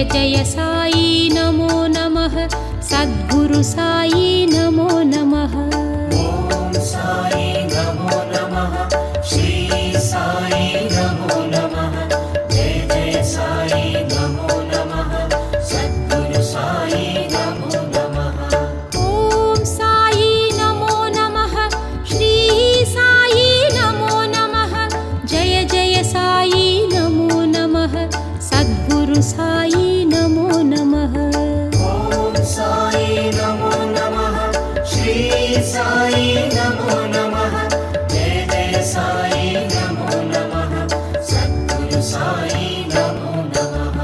जय जय साई नमो नमः सद्गुरु साई नमो नमः। ओम साई नमो नमः श्री साई नमो नमः जय जय साई नमो नमः सद्गुरु साई नमो नमः। ओम साई नमो नमः श्री साई नमो नमः जय जय साई नमो नमः सद्गुरु साई नमो नमः। ओम साई नमो नमः श्री साई नमो नमः जय जय साई नमो नमः सद्गुरु साई नमो नमः।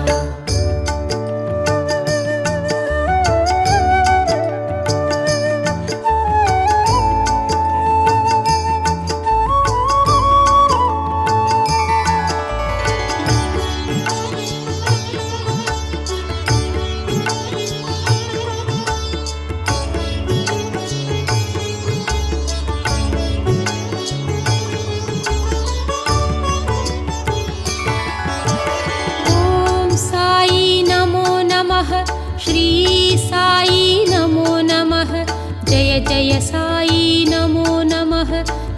ओम साई नमो नमः श्री साई नमो नमः जय जय साई नमो नमः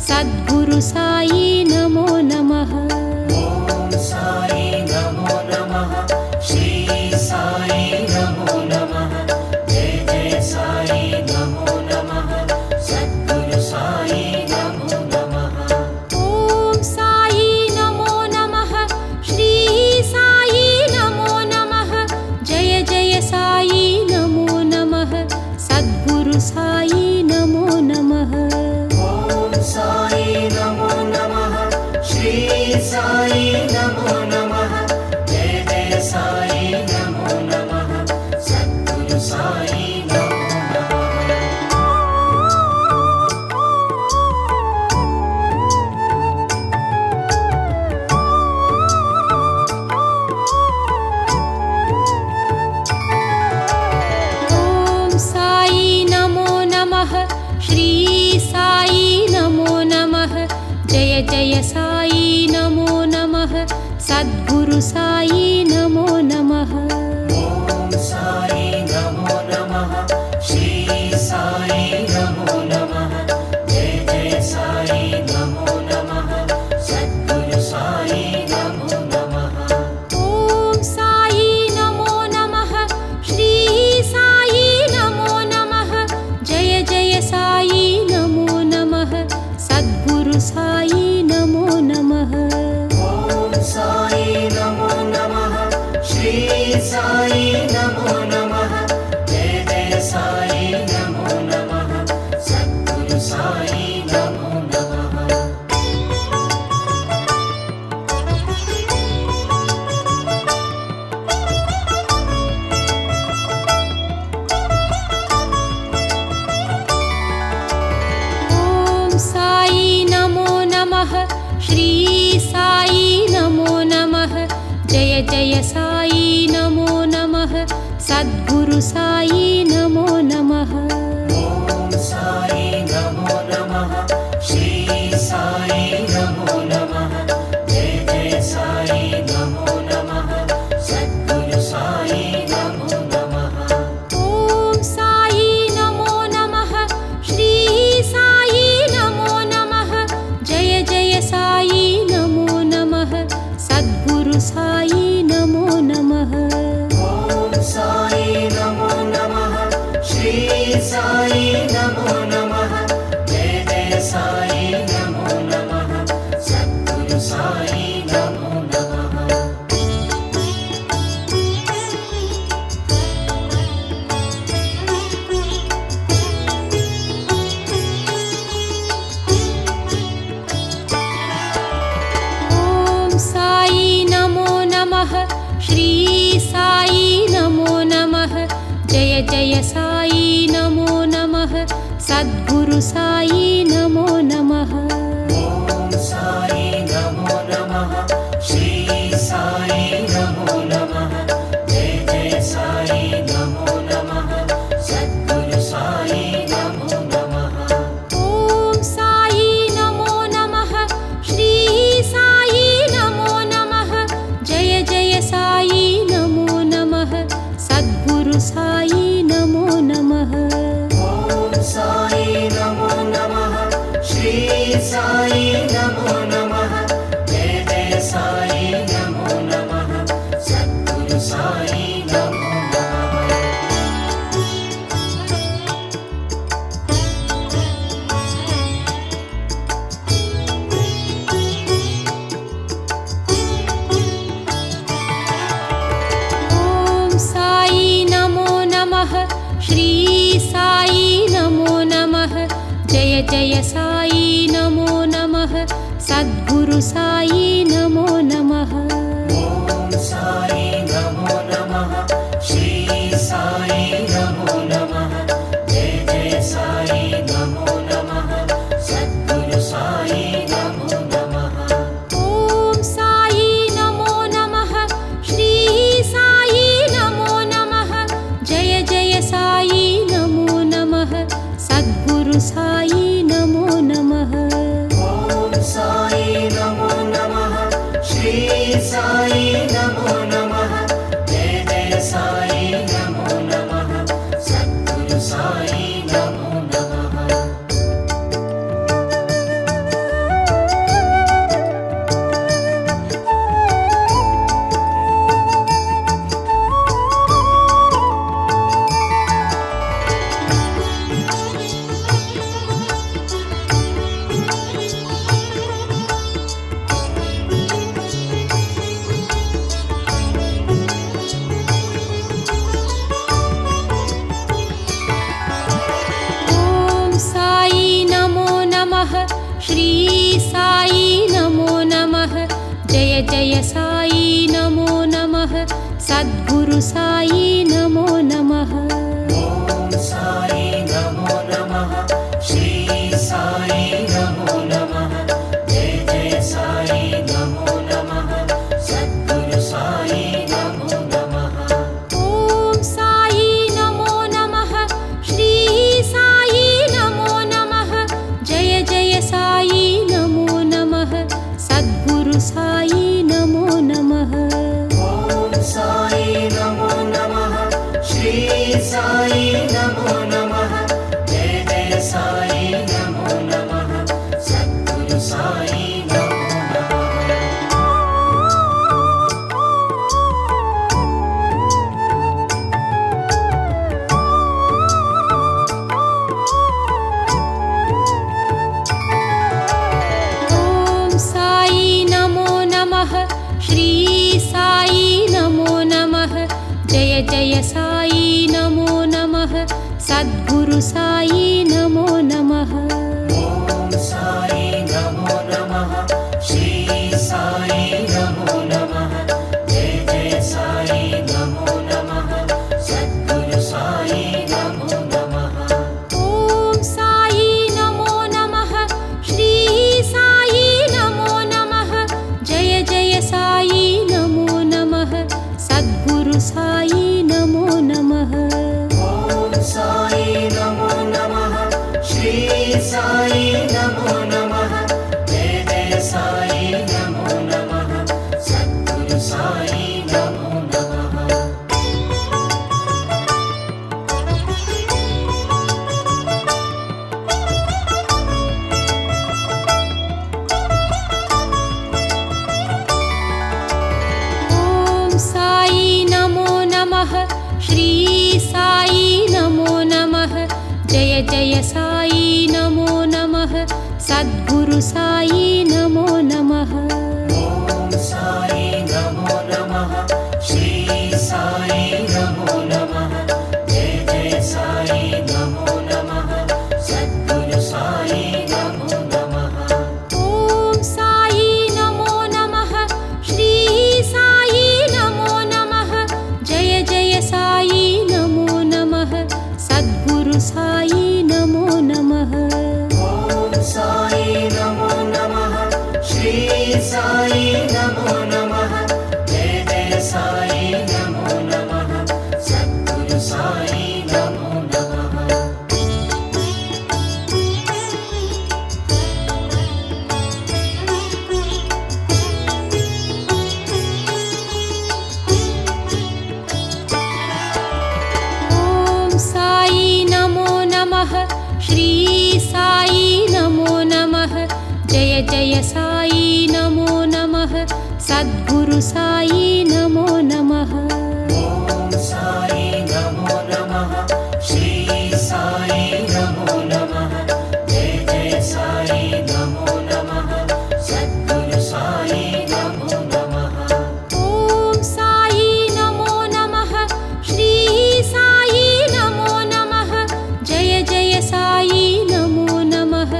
सद्गुरु साई नमो नमः। ओम साई नमो नमः श्री साई नमो नमः जय जय साई नमो नमः सद्गुरु साई नमो नमः। ओम साई नमो नमः श्री साई नमो नमः जय जय साई नमो नमः सद्गुरु साई नमो नमः। ओम साई नमो नमः श्री साई नमो नमः जय जय साई नमो नमः सद्गुरु साई नमो नमः। ओम साई नमो नमः श्री साई नमो नमः जय जय साई नमो नमः सद्गुरु साई नमो नमः। ओम साई नमो नमः श्री साई नमो नमः जय जय साई नमो नमः सद्गुरु साई नमो नमः। ओम साई नमो नमः श्री साई नमो नमः जय जय साई नमो नमः सद्गुरु साई नमो नमः। ओम साई नमो नमः श्री साई नमो नमः जय जय साई नमो नमः सद्गुरु साई नमो नमः। ओम साई नमो नमः श्री साई नमो नमः जय जय साई नमो नमः सद्गुरु साई नमो नमः। ओम साई नमो नमः श्री साई नमो नमः जय जय साई नमो नमः सद्गुरु साई नमो नमः। ओम साई नमो नमः श्री साई नमो नमः जय जय साई नमो नमः सद्गुरु साई नमो नमः। ओम साई नमो नमः श्री साई नमो नमः जय जय साई नमो नमः सद्गुरु साई नमो नमः। ओम साई नमो नमः श्री साई नमो नमः जय जय साई नमो नमः सद्गुरु साई नमो नमः। ओम साई नमो नमः श्री साई नमो नमः जय जय साई नमो नमः सद्गुरु साई नमो नमः। ओम साई नमो नमः श्री साई नमो नमः जय जय साई नमो नमः जय साई नमो नमः सद्गुरु साई नमो नमः ॐ साई नमो नमः श्री साई नमो नमः जय जय साई नमो नमः सद्गुरु साई नमो नमः ॐ साई नमो नमः श्री साई नमो नमः जय जय साई नमो नमः सद्गुरु साई नमो नमः ॐ साई नमो नमः श्री साई नमो नमः जय जय साई नमो नमः सद्गुरु साई नमो नमः ॐ साई नमो नमः श्री साई नमो नमः जय जय साई नमो नमः सद्गुरु साई नमो नमः ॐ साई नमो नमः श्री साई नमो नमः जय जय साई नमो नमः सद्गुरु साई नमो नमः ॐ साई नमो नमः श्री साई नमो नमः जय जय साई नमो नमः सद्गुरु साई नमो नमः ॐ साई नमो नमः श्री साई नमो नमः जय जय साई नमो नमः सद्गुरु साई नमो नमः ॐ साई नमो नमः श्री साई नमो नमः जय जय साई नमो नमः सद्गुरु साई नमो नमः ॐ साई नमो नमः श्री साई नमो नमः जय जय साई नमो नमः सद्गुरु साई नमो नमः ॐ साई नमो नमः श्री साई नमो नमः जय जय साई नमो नमः सद्गुरु साई नमो नमः ॐ साई नमो नमः श्री साई नमो नमः जय जय साई नमो नमः सद्गुरु साई नमो नमः ॐ साई नमो नमः श्री साई नमो नमः जय जय साई नमो नमः सद्गुरु साई नमो नमः ॐ साई नमो नमः श्री साई नमो नमः जय जय साई नमो नमः सद्गुरु साई नमो नमः ॐ साई नमो नमः श्री साई नमो नमः जय जय साई नमो नमः सद्गुरु साई नमो नमः ॐ साई नमो नमः श्री साई नमो नमः जय जय साई नमो नमः सद्गुरु साई नमो नमः ॐ साई नमो नमः श्री साई नमो नमः जय जय साई नमो नमः सद्गुरु साई नमो नमः ॐ साई नमो नमः श्री साई नमो नमः जय जय साई नमो नमः सद्गुरु साई नमो नमः ॐ साई नमो नमः श्री साई नमो नमः जय जय साई नमो नमः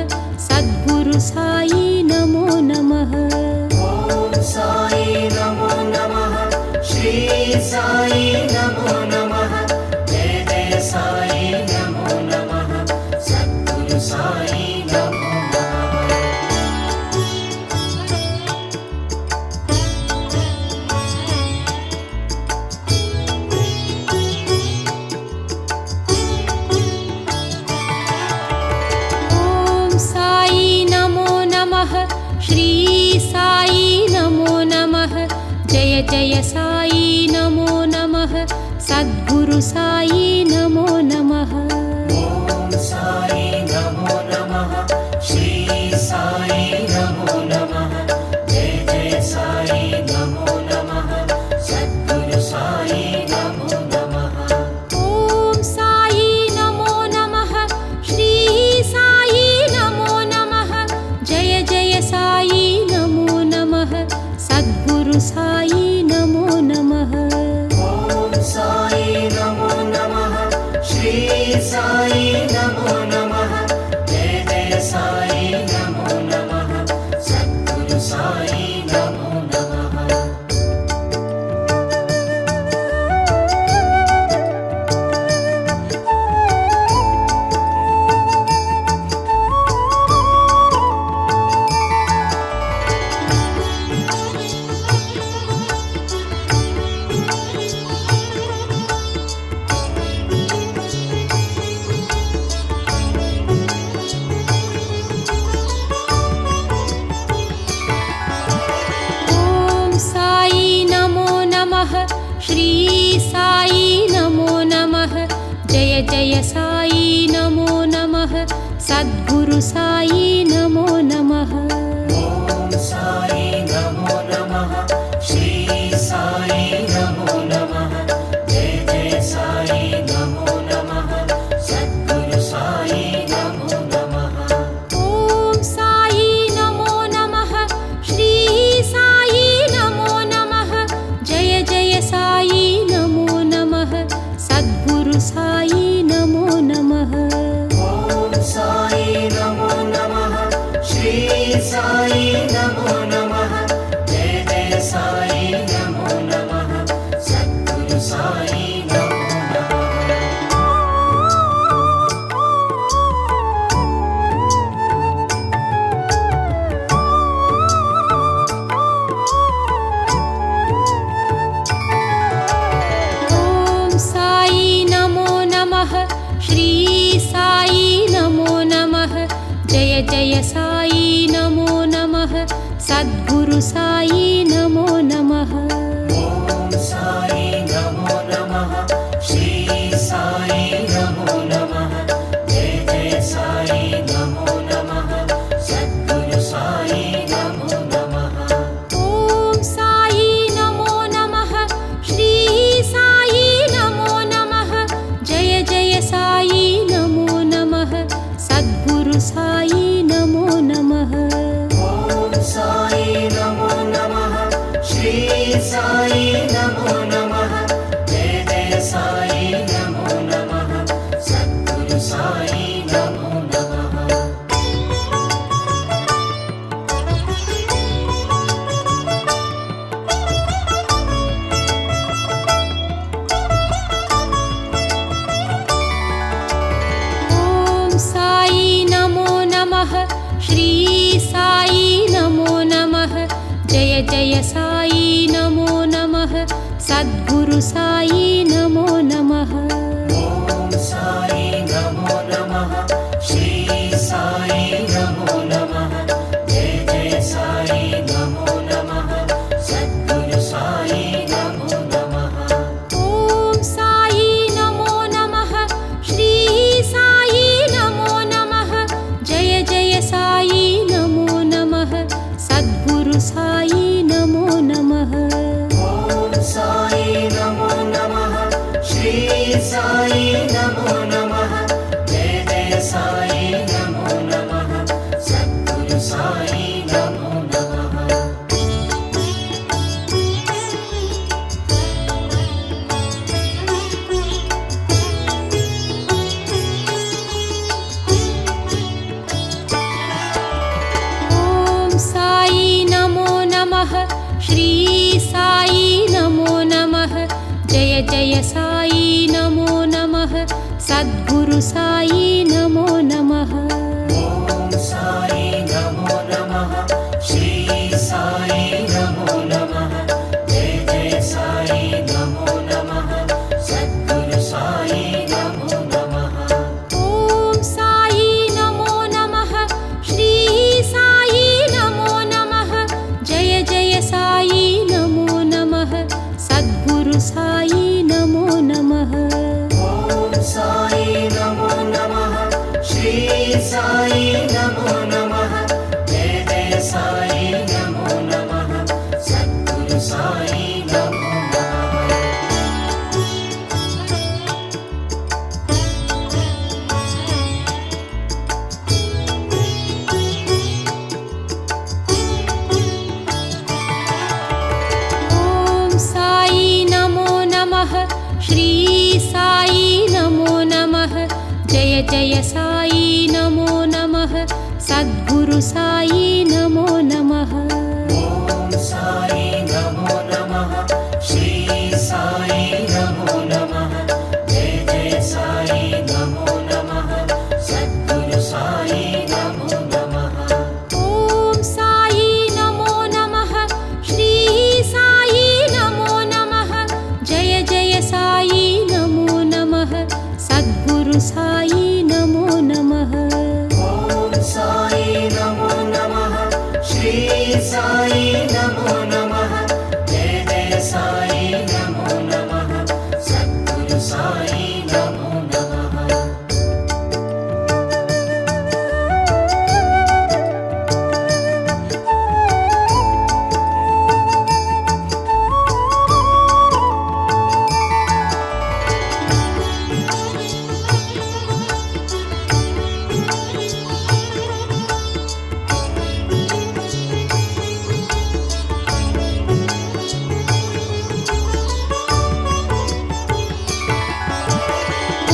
श्री साई नमो नमः जय जय साई नमो नमः सद्गुरु साई नमो नमः ॐ साई नमो नमः श्री साई नमो नमः जय जय साई नमो नमः सद्गुरु साई नमो नमः ॐ साई नमो नमः श्री साई नमो नमः जय जय साई नमो नमः सद्गुरु साई नमो नमः ॐ साई नमो नमः श्री साई नमो नमः जय जय साई नमो नमः सद्गुरु साई नमो नमः ॐ साई नमो नमः श्री साई नमो नमः जय जय साई नमो नमः सद्गुरु साई नमो नमः ॐ साई नमो नमः श्री साई नमो नमः जय जय साई नमो नमः सद्गुरु साई नमो नमः ॐ साई नमो नमः श्री साई नमो नमः जय जय साई नमो नमः सद्गुरु साई नमो नमः ॐ साई नमो नमः श्री साई नमो नमः जय जय साई नमो नमः सद्गुरु साई नमो नमः ॐ साई नमो नमः श्री साई नमो नमः जय जय साई नमो नमः सद्गुरु साई नमो नमः ॐ साई नमो नमः श्री साई नमो नमः जय जय साई नमो नमः सद्गुरु साई नमो नमः ॐ साई नमो नमः श्री साई नमो नमः जय जय साई नमो नमः सद्गुरु साई नमो नमः ॐ साई नमो नमः श्री साई नमो नमः जय जय साई नमो नमः सद्गुरु साई नमो नमः ॐ साई नमो नमः श्री साई नमो नमः जय जय साई नमो नमः सद्गुरु साई नमो नमः ॐ साई नमो नमः श्री साई नमो नमः जय जय साई नमो नमः सद्गुरु साई नमो नमः ॐ साई नमो नमः श्री साई नमो नमः जय जय साई नमो नमः सद्गुरु साई नमो नमः ॐ साई नमो नमः श्री साई नमो नमः जय जय साई नमो नमः सद्गुरु साई नमो नमः ॐ साई नमो नमः श्री साई नमो नमः जय जय साई नमो नमः सद्गुरु साई नमो नमः ॐ साई नमो नमः श्री साई नमो नमः जय जय साई नमो नमः सद्गुरु साई नमो नमः ॐ साई नमो नमः श्री साई नमो नमः जय साई नमो नमः सद्गुरु साई नमो नमः ॐ साई नमो नमः श्री साई नमो नमः जय जय साई नमो नमः सद्गुरु साई नमो नमः ॐ साई नमो नमः श्री साई नमो नमः जय जय साई नमो नमः सद्गुरु साई नमो नमः ॐ साई नमो नमः श्री साई नमो नमः जय जय साई नमो नमः सद्गुरु साई नमो नमः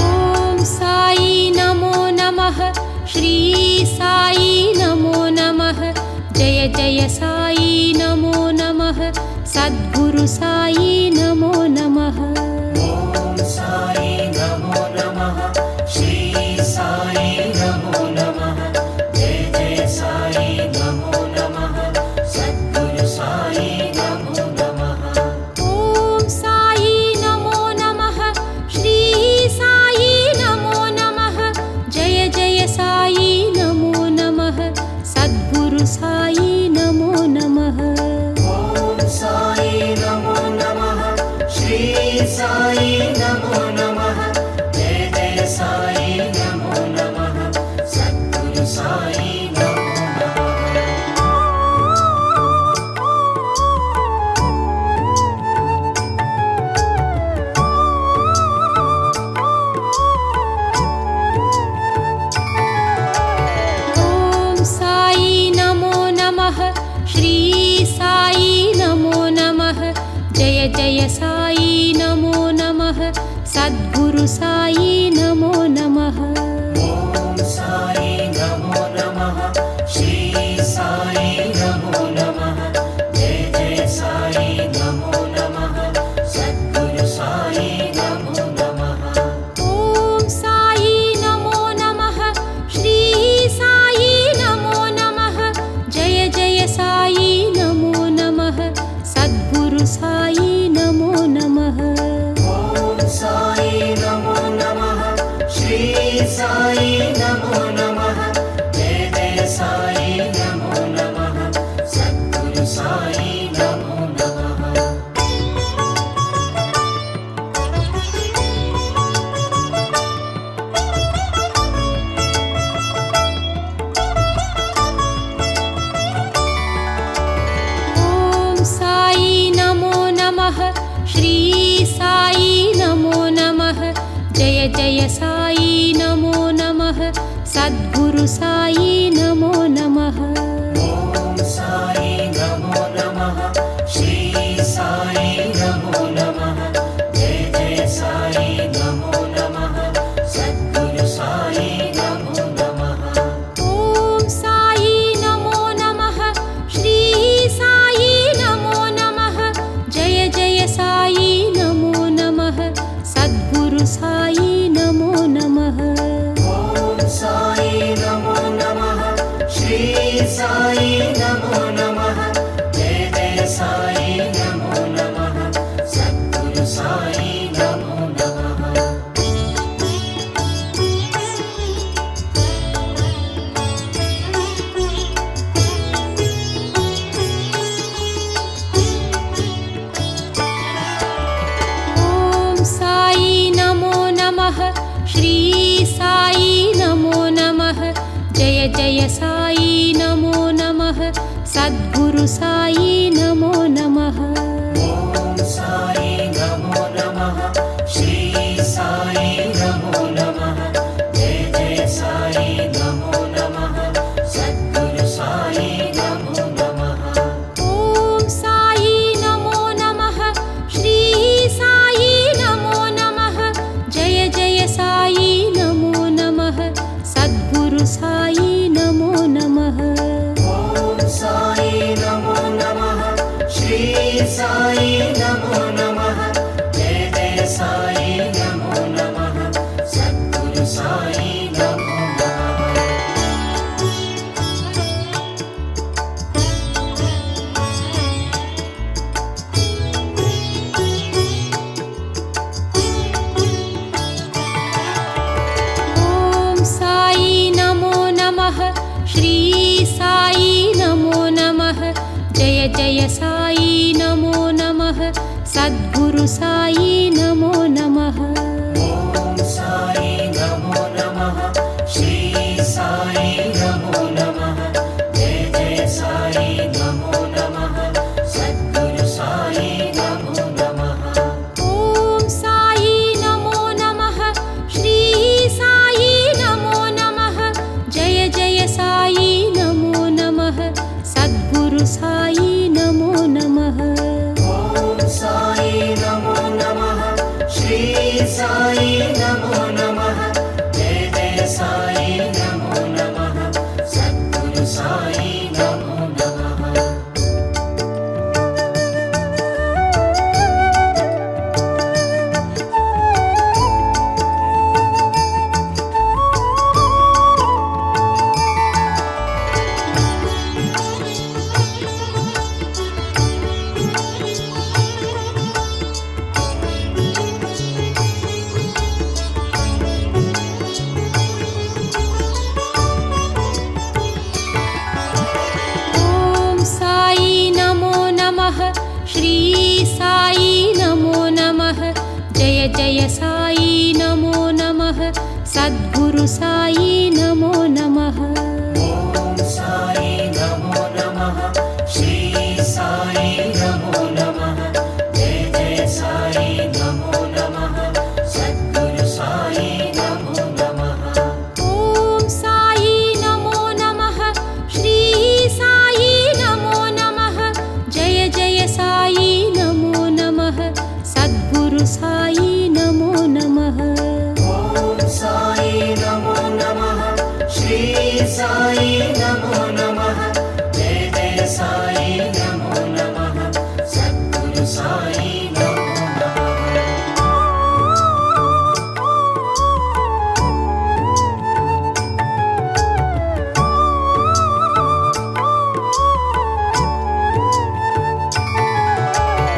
ॐ साई नमो नमः श्री साई नमो नमः जय जय साई नमो नमः सद्गुरु साई नमो नमः ॐ साई नमो नमः श्री साई नमो नमः जय जय साई नमो नमः सद्गुरु साई नमो नमः ॐ साई नमो नमः श्री साई नमो नमः जय जय साई नमो नमः सद्गुरु साई नमो नमः ॐ साई नमो नमः श्री साई नमो नमः जय जय साई नमो नमः सद्गुरु साई नमो नमः ॐ साई नमो नमः श्री साई नमो नमः जय जय साई नमो नमः सद्गुरु साई नमो नमः ॐ साई नमो नमः श्री साई नमो नमः जय जय साई नमो नमः सद्गुरु साई नमो नमः ॐ साई नमो नमः श्री साई नमो नमः जय जय साई नमो नमः सद्गुरु साई नमो नमः ॐ साई नमो नमः श्री साई नमो नमः जय जय साई नमो नमः सद्गुरु साई नमो नमः ॐ साई नमो नमः श्री साई नमो नमः जय जय साई नमो नमः सद्गुरु साई नमो नमः ॐ साई नमो नमः श्री साई नमो नमः जय जय साई नमो नमः सद्गुरु साई नमो नमः ॐ साई नमो नमः श्री साई नमो नमः जय जय साई नमो नमः सद्गुरु साई नमो नमः ॐ साई नमो नमः श्री साई नमो नमः जय जय साई नमो नमः सद्गुरु साई नमो नमः ॐ साई नमो नमः श्री साई नमो नमः जय जय साई नमो नमः सद्गुरु साई नमो नमः ॐ साई नमो नमः श्री साई नमो नमः जय जय साई नमो नमः सद्गुरु साई नमो नमः ॐ साई नमो नमः श्री साई नमो नमः जय जय साई नमो नमः नमो नमः श्री साई नमो नमः जय जय साई नमो नमः सद्गुरु साई नमो नमः ॐ साई नमो नमः श्री साई नमो नमः जय जय साई नमो नमः सद्गुरु साई नमो नमः ॐ साई नमो नमः श्री साई नमो नमः जय जय साई नमो नमः सद्गुरु साई नमो नमः ॐ साई नमो नमः श्री साई नमो नमः जय जय साई नमो नमः सद्गुरु साई नमो नमः ॐ साई नमो नमः श्री साई नमो नमः जय जय साई नमो नमः सद्गुरु साई नमो नमः ॐ साई नमो नमः श्री साई नमो नमः जय जय साई नमो नमः सद्गुरु साई नमो नमः ॐ साई नमो नमः श्री साई नमो नमः जय जय साई नमो नमः सद्गुरु साई नमो नमः ॐ साई नमो नमः श्री साई नमो नमः जय जय साई नमो नमः सद्गुरु साई नमो नमः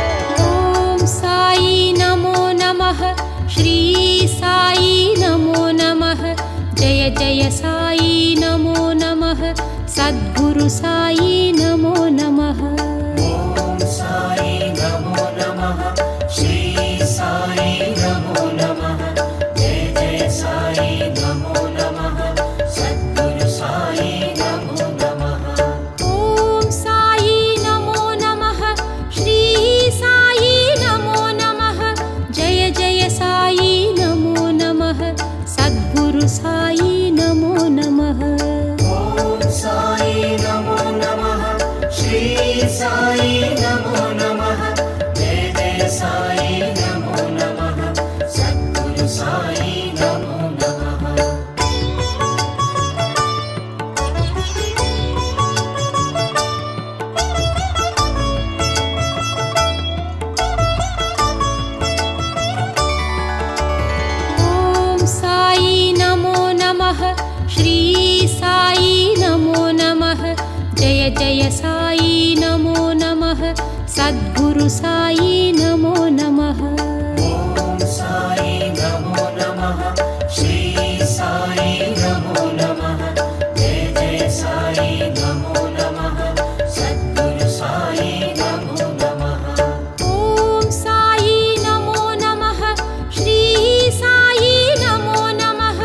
ॐ साई नमो नमः श्री साई नमो नमः जय जय साई नमो नमः सद्गुरु साई नमो नमः ॐ साई नमो नमः श्री साई नमो नमः जय जय साई नमो नमः सद्गुरु साई नमो नमः ॐ साई नमो नमः श्री साई नमो नमः जय जय साई नमो नमः सद्गुरु साई नमो नमः ॐ साई नमो नमः श्री साई नमो नमः जय जय साई नमो नमः सद्गुरु साई नमो नमः ॐ साई नमो नमः श्री साई नमो नमः जय जय साई नमो नमः सद्गुरु साई नमो नमः ॐ साई नमो नमः श्री साई नमो नमः जय जय साई नमो नमः सद्गुरु साई नमो नमः ॐ साई नमो नमः श्री साई नमो नमः जय जय साई नमो नमः सद्गुरु साई नमो नमः ॐ साई नमो नमः श्री साई नमो नमः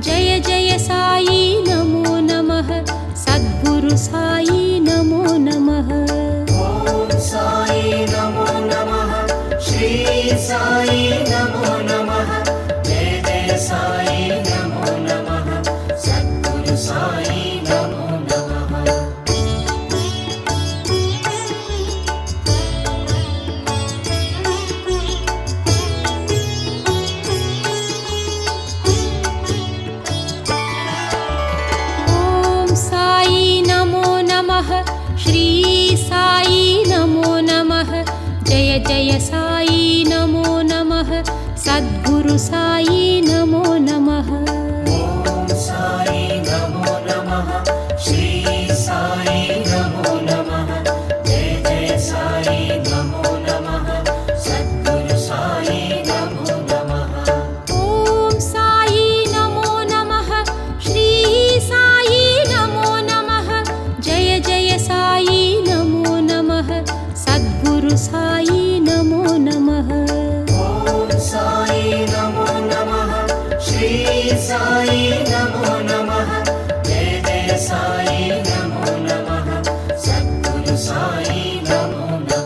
जय जय साई नमो नमः सद्गुरु साई नमो नमः ॐ साई नमो नमः श्री साई नमो नमः जय जय साई नमो नमः सद्गुरु साई नमो नमः जय जय साई नमो नमः सद्गुरु साई नमो नमः ॐ साई नमो नमः श्री साई नमो नमः जय जय साई नमो नमः सद्गुरु साई नमो नमः ॐ साई नमो नमः श्री साई नमो नमः जय जय साई नमो नमः सद्गुरु साई नमो नमः ॐ साई नमो नमः श्री साई नमो नमः जय जय साई नमो नमः सद्गुरु साई नमो नमः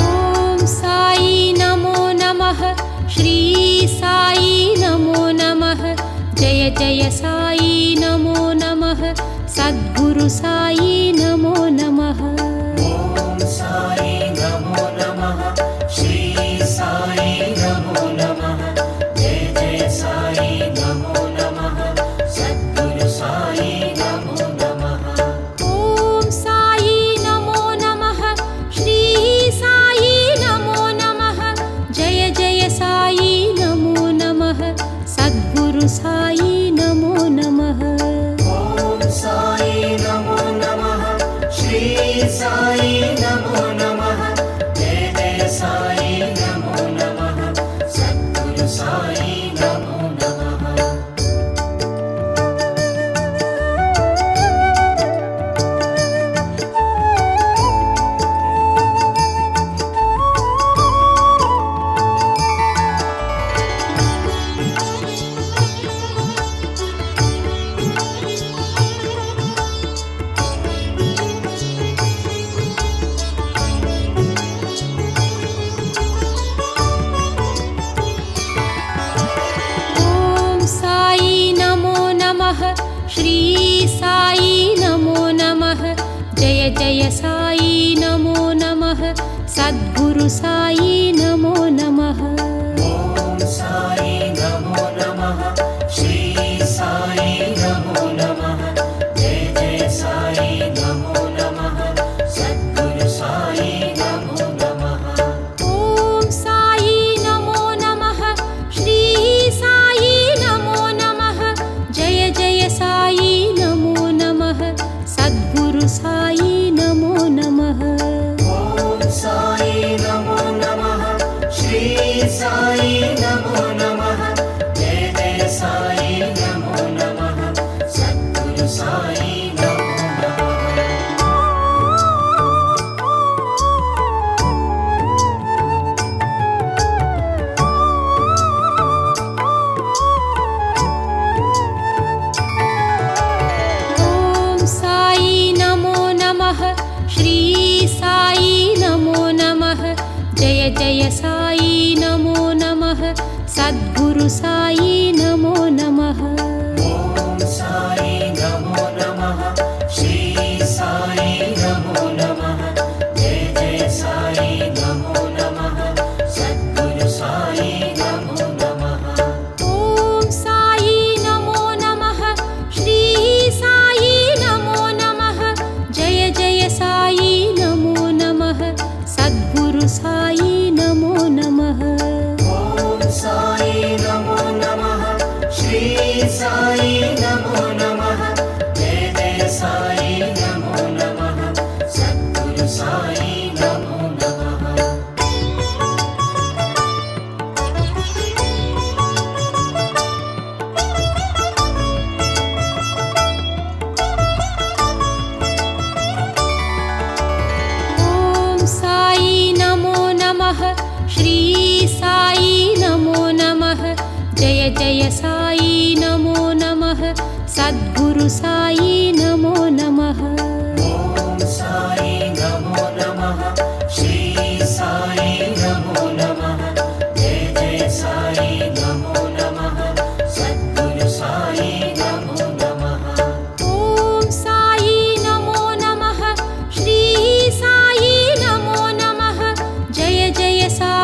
ॐ साई नमो नमः श्री साई नमो नमः जय जय साई नमो नमः सद्गुरु साई नमो नमः ॐ साई नमो नमः श्री साई नमो नमः जय जय साई नमो नमः सद्गुरु साई नमो नमः ॐ साई नमो नमः श्री साई नमो नमः जय जय साई नमो नमः सद्गुरु साई नमो नमः ॐ साई नमो नमः श्री साई नमो नमः जय जय साई नमो नमः सद्गुरु साई नमो नमः ॐ साई नमो नमः श्री साई नमो नमः जय जय साई नमो नमः सद्गुरु साई नमो नमः ॐ साई नमो नमः श्री साई नमो नमः जय जय साई नमो नमः सद्गुरु साई नमो नमः ॐ साई नमो नमः श्री साई नमो नमः जय जय साई नमो नमः सद्गुरु साई नमो नमः ॐ साई नमो नमः श्री साई नमो नमः जय जय साई नमो नमः सद्गुरु साई नमो नमः ॐ साई नमो नमः श्री साई नमो नमः जय जय साई नमो नमः सद्गुरु साई नमो नमः ॐ साई नमो नमः श्री साई नमो नमः जय जय साई नमो नमः सद्गुरु साई नमो नमः ॐ साई नमो नमः श्री साई नमो नमः जय जय साई नमो नमः सद्गुरु साई नमो नमः ॐ साई नमो नमः श्री साई नमो नमः जय जय साई नमो नमः सद्गुरु साई नमो नमः ॐ साई नमो नमः श्री साई नमो नमः जय जय साई नमो नमः सद्गुरु साई नमो नमः ॐ साई नमो नमः श्री साई नमो नमः जय जय साई नमो नमः सद्गुरु साई नमो नमः ॐ साई नमो नमः श्री साई नमो नमः जय जय साई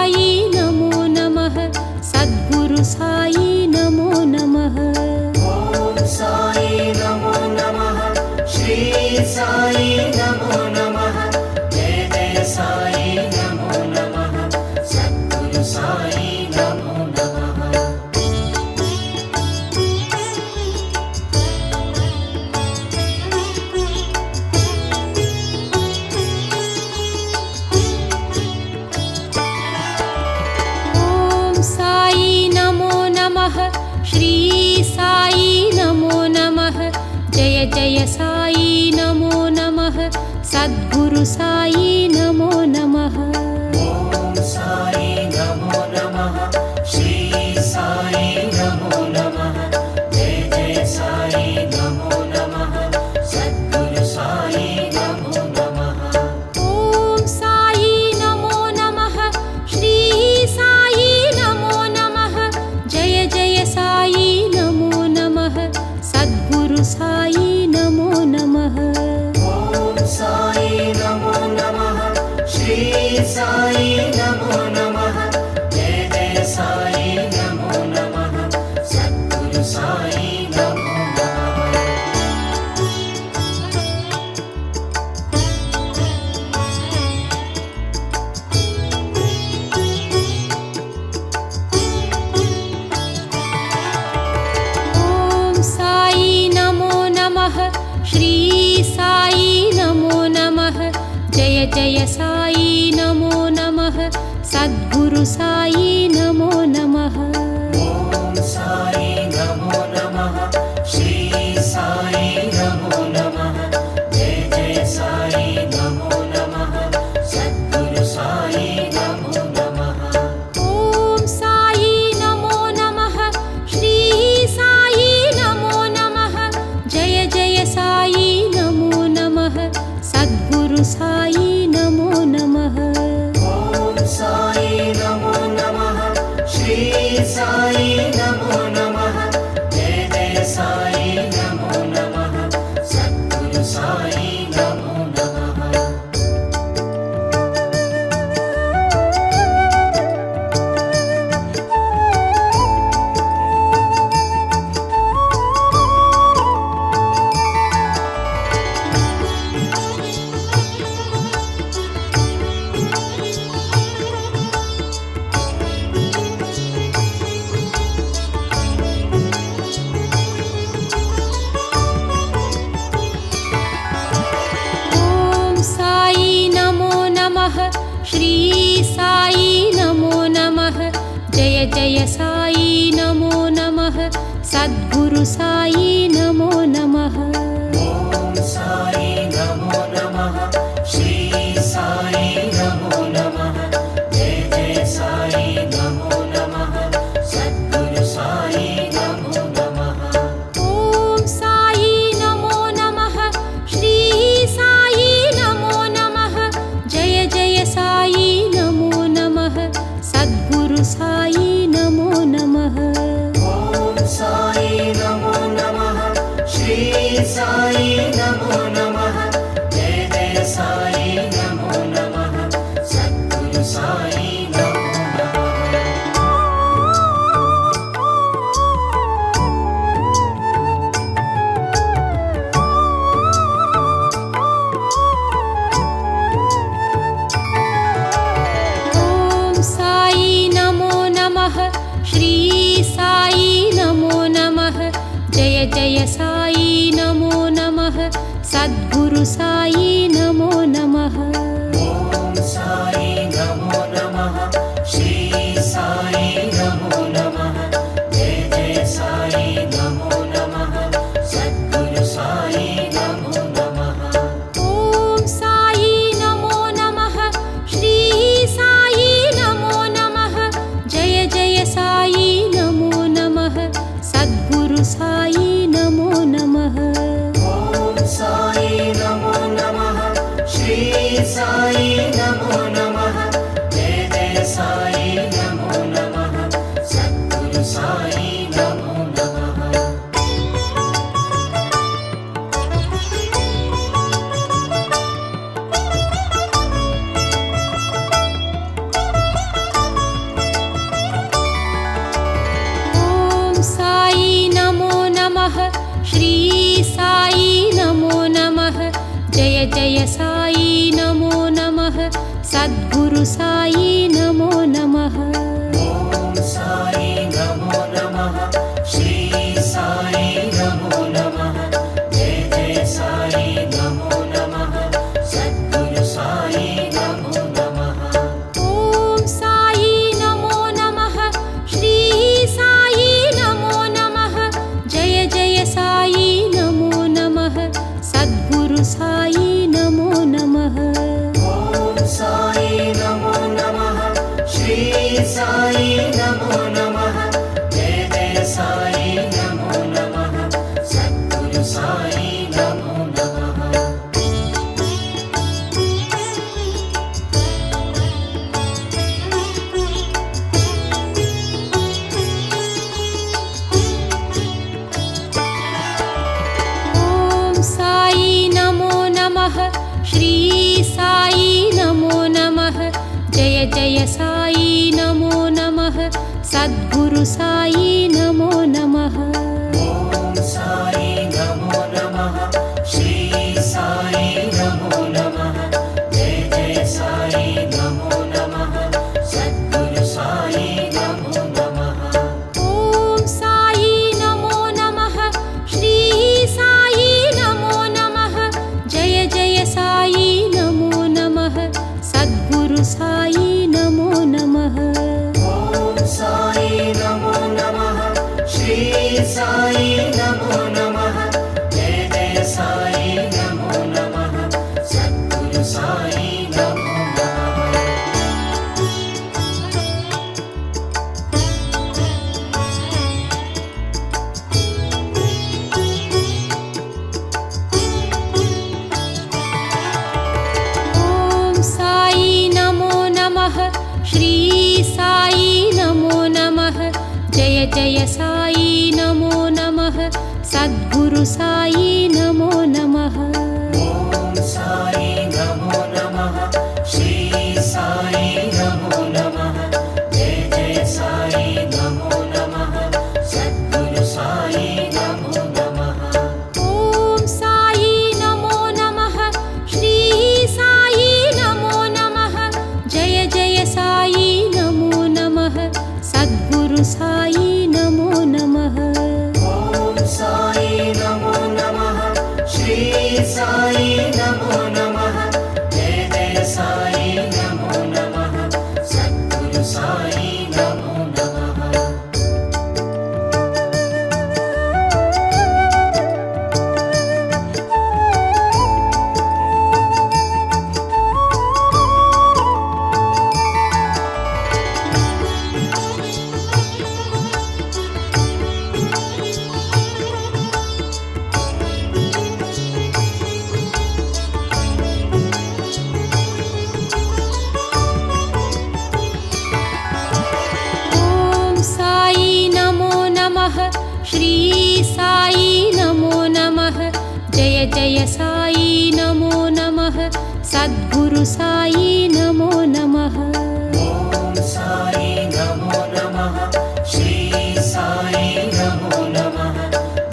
श्री साई नमो नमः जय जय साई नमो नमः सद्गुरु साई नमो नमः ॐ साई नमो नमः श्री साई नमो नमः जय जय साई नमो नमः सद्गुरु साई नमो नमः ॐ साई नमो नमः श्री साई नमो नमः जय जय साई नमो नमः सद्गुरु साई नमो नमः ॐ साई नमो नमः श्री साई नमो नमः जय जय साई नमो नमः सद्गुरु साई नमो नमः ॐ साई नमो नमः श्री साई नमो नमः जय जय साई नमो नमः सद्गुरु साई नमो नमः ॐ साई नमो नमः श्री साई नमो नमः जय जय साई नमो नमः सद्गुरु साई नमो नमः ॐ साई नमो नमः श्री साई नमो नमः जय जय साई नमो नमः सद्गुरु साई नमो नमः ॐ साई नमो नमः श्री साई नमो नमः जय जय साई नमो नमः सद्गुरु साई नमो नमः ॐ साई नमो नमः श्री साई नमो नमः जय जय साई नमो नमः सद्गुरु साई नमो नमः ॐ साई नमो नमः श्री साई नमो नमः जय जय साई नमो नमः सद्गुरु साई नमो नमः ॐ साई नमो नमः श्री साई नमो नमः जय जय साई नमो नमः सद्गुरु साई नमो नमः ॐ साई नमो नमः श्री साई नमो नमः जय जय साई नमो नमः सद्गुरु साई नमो नमः ॐ साई नमो नमः श्री साई नमो नमः जय जय साई नमो नमः सद्गुरु साई नमो नमः ॐ साई नमो नमः श्री साई नमो नमः जय जय साई नमो नमः सद्गुरु साई नमो नमः ॐ साई नमो नमः श्री साई नमो नमः जय जय साई नमो नमः सद्गुरु साई नमो नमः ॐ साई नमो नमः श्री साई नमो नमः जय जय साई नमो नमः सद्गुरु साई नमो नमः ॐ साई नमो नमः श्री साई नमो नमः जय जय साई नमो नमः सद्गुरु साई नमो नमः ॐ साई नमो नमः श्री साई नमो नमः जय जय साई नमो नमः सद्गुरु साई नमो नमः ॐ साई नमो नमः श्री साई नमो नमः సాయి నమో నమః జయ జయ సాయి నమో నమః సద్గురు సాయి నమో నమః ఓం సాయి నమో నమః శ్రీ సాయి నమో నమః జయ జయ సాయి నమో నమః సద్గురు సాయి నమో నమః ఓం సాయి నమో నమః శ్రీ సాయి నమో నమః జయ జయ సాయి నమో నమః సద్గురు సాయి నమో నమః ఓం సాయి నమో నమః శ్రీ సాయి నమో నమః జయ జయ సాయి నమో నమః సద్గురు సాయి నమో నమః ఓం సాయి నమో నమః శ్రీ సాయి నమో నమః జయ జయ సాయి నమో నమః సద్గురు సాయి నమో నమః ఓం సాయి నమో నమః శ్రీ సాయి నమో నమః జయ జయ సాయి నమో నమః సద్గురు సాయి నమో నమః ఓం సాయి నమో నమః శ్రీ సాయి నమో నమః జయ జయ సాయి నమో నమః సద్గురు సాయి నమో నమః ఓం సాయి నమో నమః శ్రీ సాయి నమో నమః జయ జయ సాయి నమో నమః సద్గురు సాయి నమో నమః ఓం సాయి నమో నమః శ్రీ సాయి నమో నమః జయ జయ సాయి నమో నమః సద్గురు సాయి నమో నమః ఓం సాయి నమో నమః శ్రీ సాయి నమో నమః జయ జయ సాయి నమో నమః సద్గురు సాయి నమో నమః ఓం సాయి నమో నమః శ్రీ సాయి నమో నమః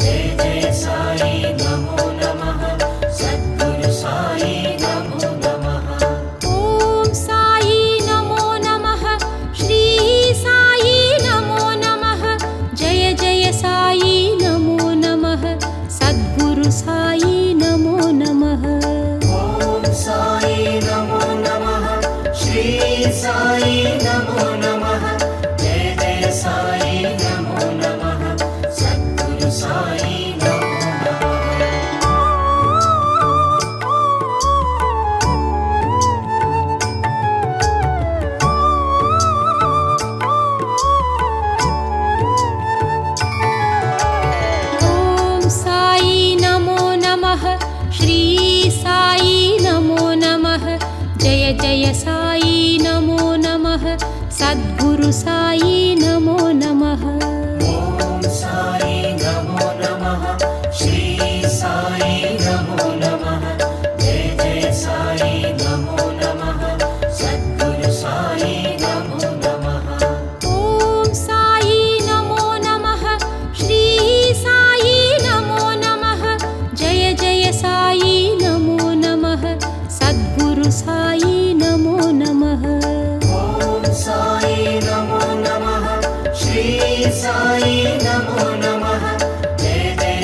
జయ జయ సాయి నమో నమః సద్గురు సాయి నమో నమః ఓం సాయి నమో నమః శ్రీ సాయి నమో నమః జయ జయ సాయి నమో నమః సద్గురు సాయి నమో నమః ఓం సాయి నమో నమః శ్రీ సాయి నమో నమః జయ జయ సాయి నమో నమః సద్గురు సాయి నమో నమః ఓం సాయి నమో నమః శ్రీ సాయి నమో నమః జయ జయ సాయి నమో నమః సద్గురు సాయి నమో నమః ఓం సాయి నమో నమః శ్రీ సాయి నమో నమః జయ జయ సాయి నమో నమః సద్గురు సాయి నమో నమః ఓం సాయి నమో నమః శ్రీ సాయి నమో నమః జయ జయ సాయి నమో నమః సద్గురు సాయి నమో నమః ఓం సాయి నమో నమః శ్రీ సాయి నమో నమః జయ జయ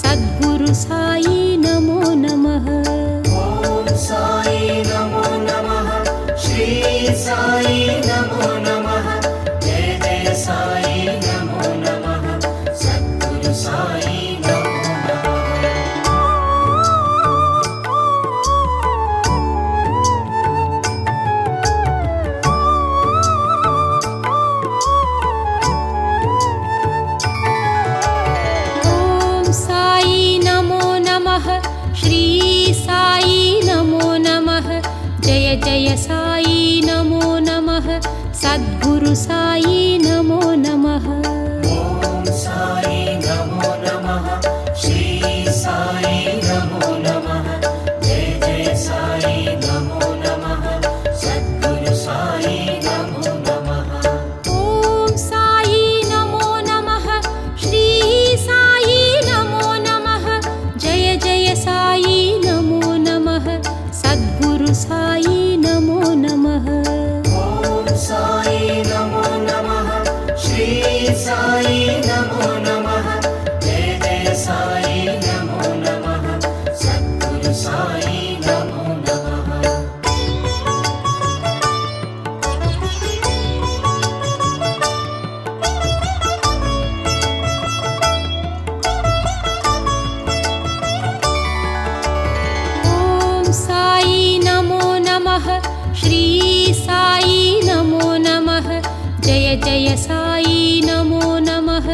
సద్గురు సాయి నమో నమః ఓం సాయి నమో నమః శ్రీ సాయి నమో నమః జయ జయ సాయి నమో నమః సద్గురు సాయి నమో నమః ఓం సాయి నమో నమః శ్రీ సాయి నమో నమః జయ జయ సాయి నమో నమః సద్గురు సాయి నమో నమః ఓం సాయి నమో నమః శ్రీ సాయి నమో నమః జయ జయ సాయి నమో నమః సద్గురు సాయి నమో నమః ఓం సాయి నమో నమః శ్రీ సాయి నమో నమః జయ జయ సాయి నమో నమః श्री साई नमो नमः जय जय साई नमो नमः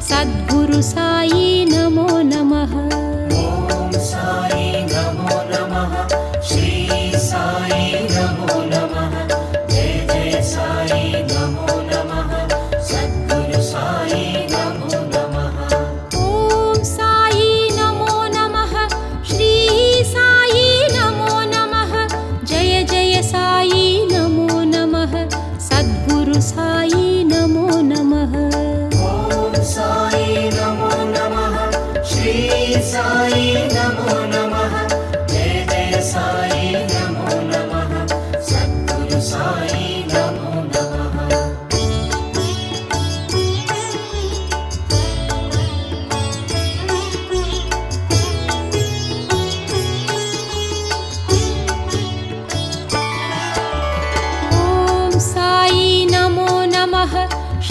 सद्गुरु साई नमो नमः ॐ साई नमो नमः श्री साई नमो नमः जय जय साई नमो नमः सद्गुरु साई नमो नमः ॐ साई नमो नमः श्री साई नमो नमः जय जय साई नमो नमः सद्गुरु साई नमो नमः ॐ साई नमो नमः श्री साई नमो नमः जय जय साई नमो नमः सद्गुरु साई नमो नमः ॐ साई नमो नमः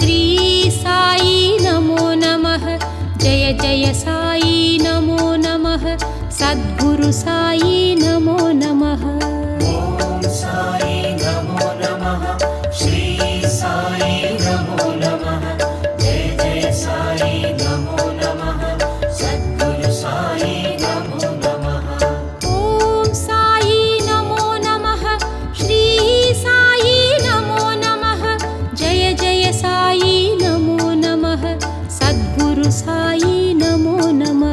श्री साई नमो नमः जय जय साई नमो नमः सद्गुरु साई नमो नमः ॐ साई नमो नमः श्री साई नमो नमः जय जय साई नमो नमः सद्गुरु साई नमो नमः ॐ साई नमो नमः श्री साई नमो नमः जय जय साई नमो नमः सद्गुरु साई नमो नमः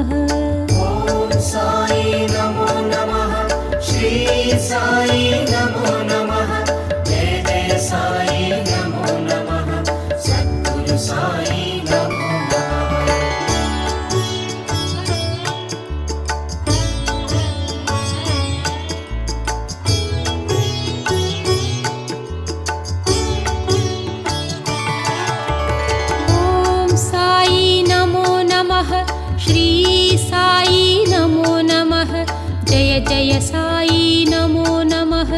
ॐ साई नमो नमः श्री साई नमो नमः जय जय साई नमो नमः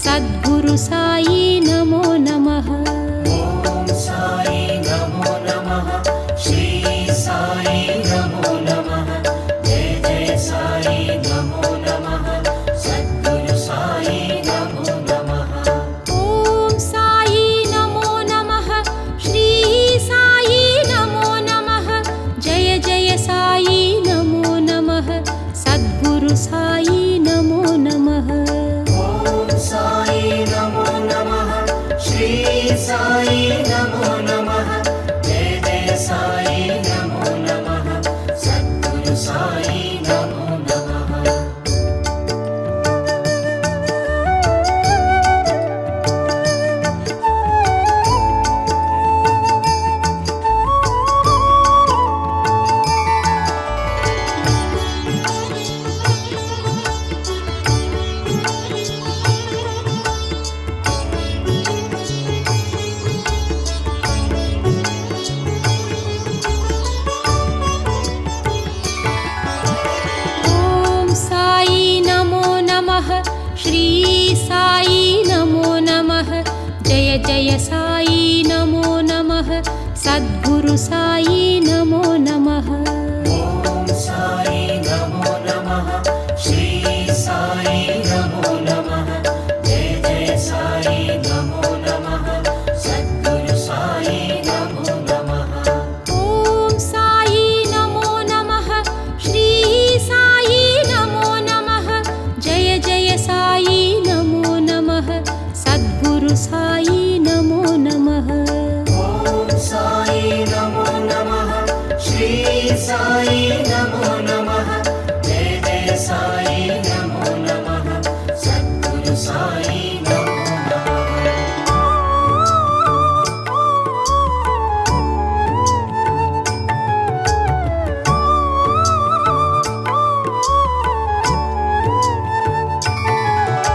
सद्गुरु साई नमो नमः ॐ साई नमो नमः श्री साई नमो नमः जय जय साई नमो नमः सद्गुरु साई नमो नमः ॐ साई नमो नमः श्री साई नमो नमः जय जय साई नमो नमः सद्गुरु साई नमो नमः ॐ साई नमो नमः श्री साई नमो नमः जय जय साई नमो नमः सद्गुरु साई नमो नमः ॐ साई नमो नमः श्री साई नमो नमः जय जय साई नमो नमः सद्गुरु साई नमो नमः ॐ साई नमो नमः श्री साई नमो नमः जय जय साई नमो नमः सद्गुरु साई नमो नमः ॐ साई नमो नमः श्री साई नमो नमः जय जय साई नमो नमः सद्गुरु साई नमो नमः ॐ साई नमो नमः श्री साई नमो नमः जय जय साई नमो नमः सद्गुरु साई नमो नमः ॐ साई नमो नमः श्री साई नमो नमः जय जय साई नमो नमः सद्गुरु साई नमो नमः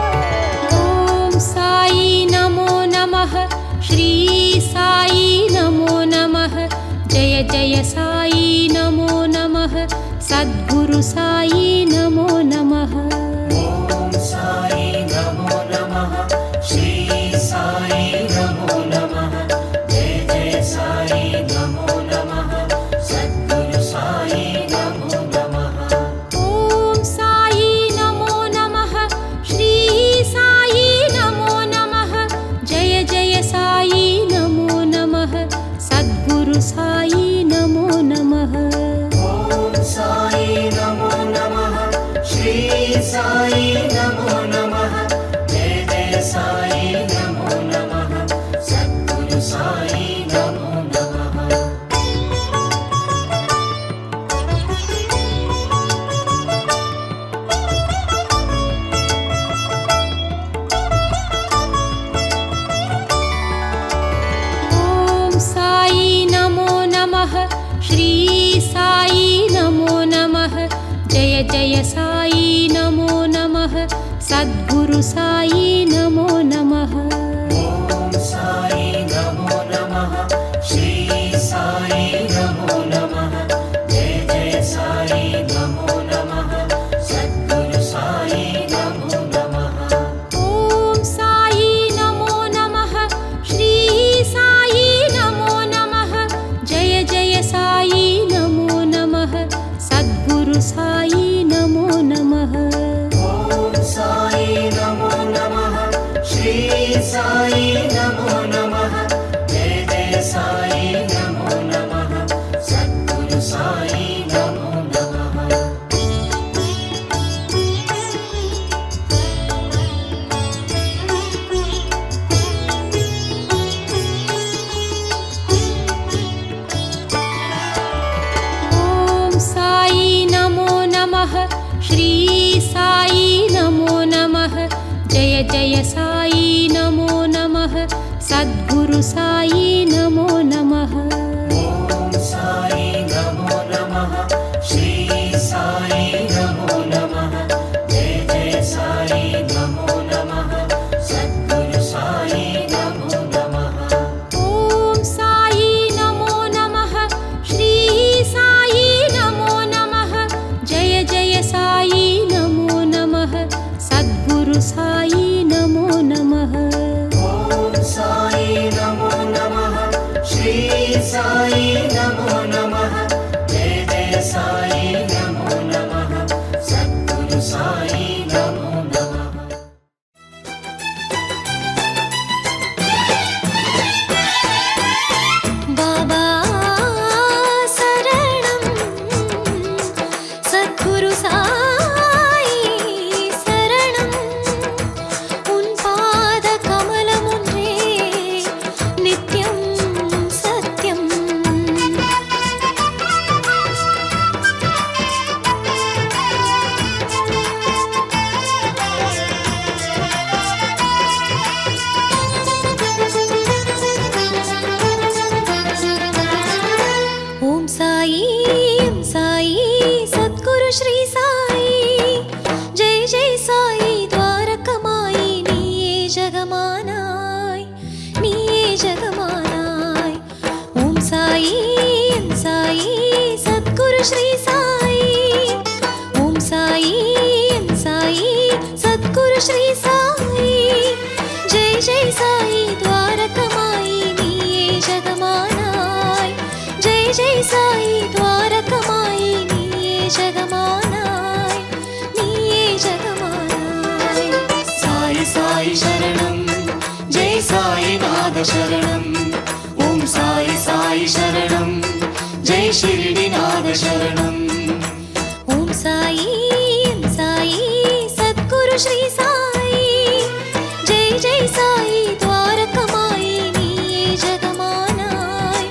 ॐ साई नमो नमः श्री साई नमो नमः जय जय साई नमो नमः सद्गुरु साई नमो नमः ॐ साई नमो नमः श्री साई नमो नमः जय जय साई नमो नमः सद्गुरु साई नमो नमः ॐ साई नमो नमः श्री साई नमो नमः जय जय साई नमो नमः सद्गुरु साई नमो नमः ॐ साई नमो नमः श्री साई नमो नमः जय जय साई नमो नमः सद्गुरु साई नमो नमः ॐ साई नमो नमः श्री साई नमो नमः जय जय साई नमो नमः सद्गुरु साई नमो नमः ॐ साई नमो नमः श्री साई नमो नमः जय जय साई नमो नमः सद्गुरु साई नमो नमः ॐ साई नमो नमः श्री साई नमो नमः जय जय साई नमो नमः सद्गुरु साई नमो नमः ॐ साई नमो नमः श्री साई नमो नमः जय जय साई नमो नमः सद्गुरु साई नमो नमः ॐ साई नमो नमः श्री साई नमो नमः जय जय साई नमो नमः सद्गुरु साई नमो नमः ॐ साई नमो नमः श्री साई नमो नमः जय जय साई नमो नमः सद्गुरु साई नमो नमः बाबा शरणं सद्गुरु साई शरणं उन पाद कमलमुन्रे नित्यं सत्यम् ओम साई सद्गुरु श्री साई जय जय साई द्वारकमाई नीये जगमानाय ओम साई सद्गुरु श्री साई ओम साई सद्गुरु श्री साई जय जय साई द्वारकमाई नीये जगमानाय जय जय साई द्वारकमाई नीये जगमानाय साई साई शरणं जय साई नाद शरणं ओम साई साई शरणं जय शिरडीनाथ शरणं ओम साई सद्गुरु श्री साई जय जय साई द्वारकमाई नीये जगमानाय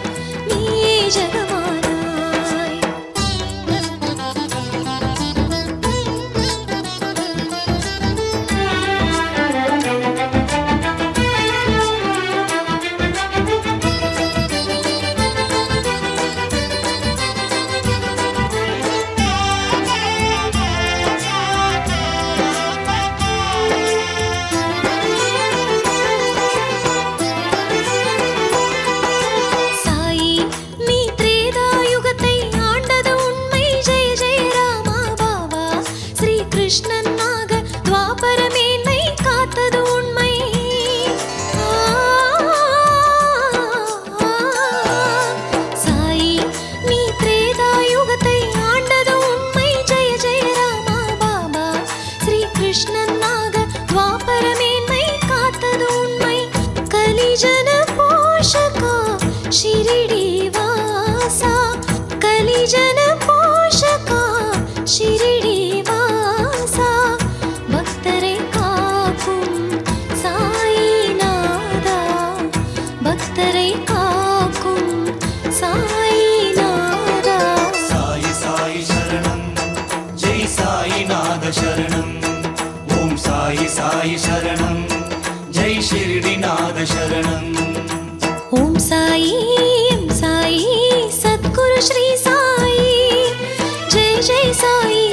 साई शरणं जय शिरडीनाथ शरणं ओम साई सद्गुरु श्री साई जय जय साई।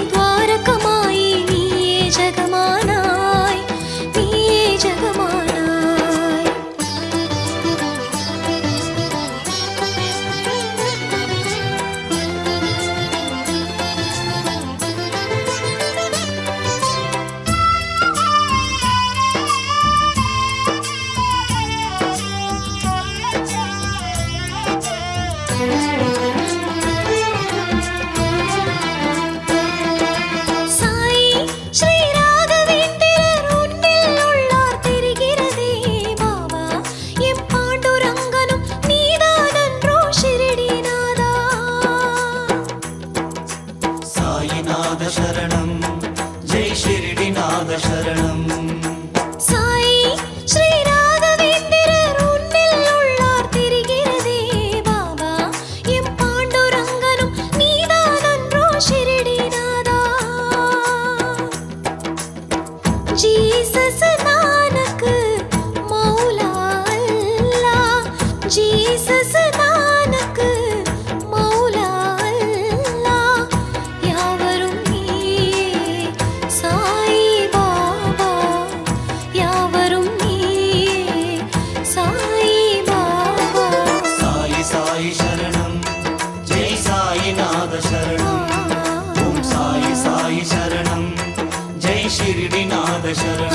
शिरडिनाथ शरणं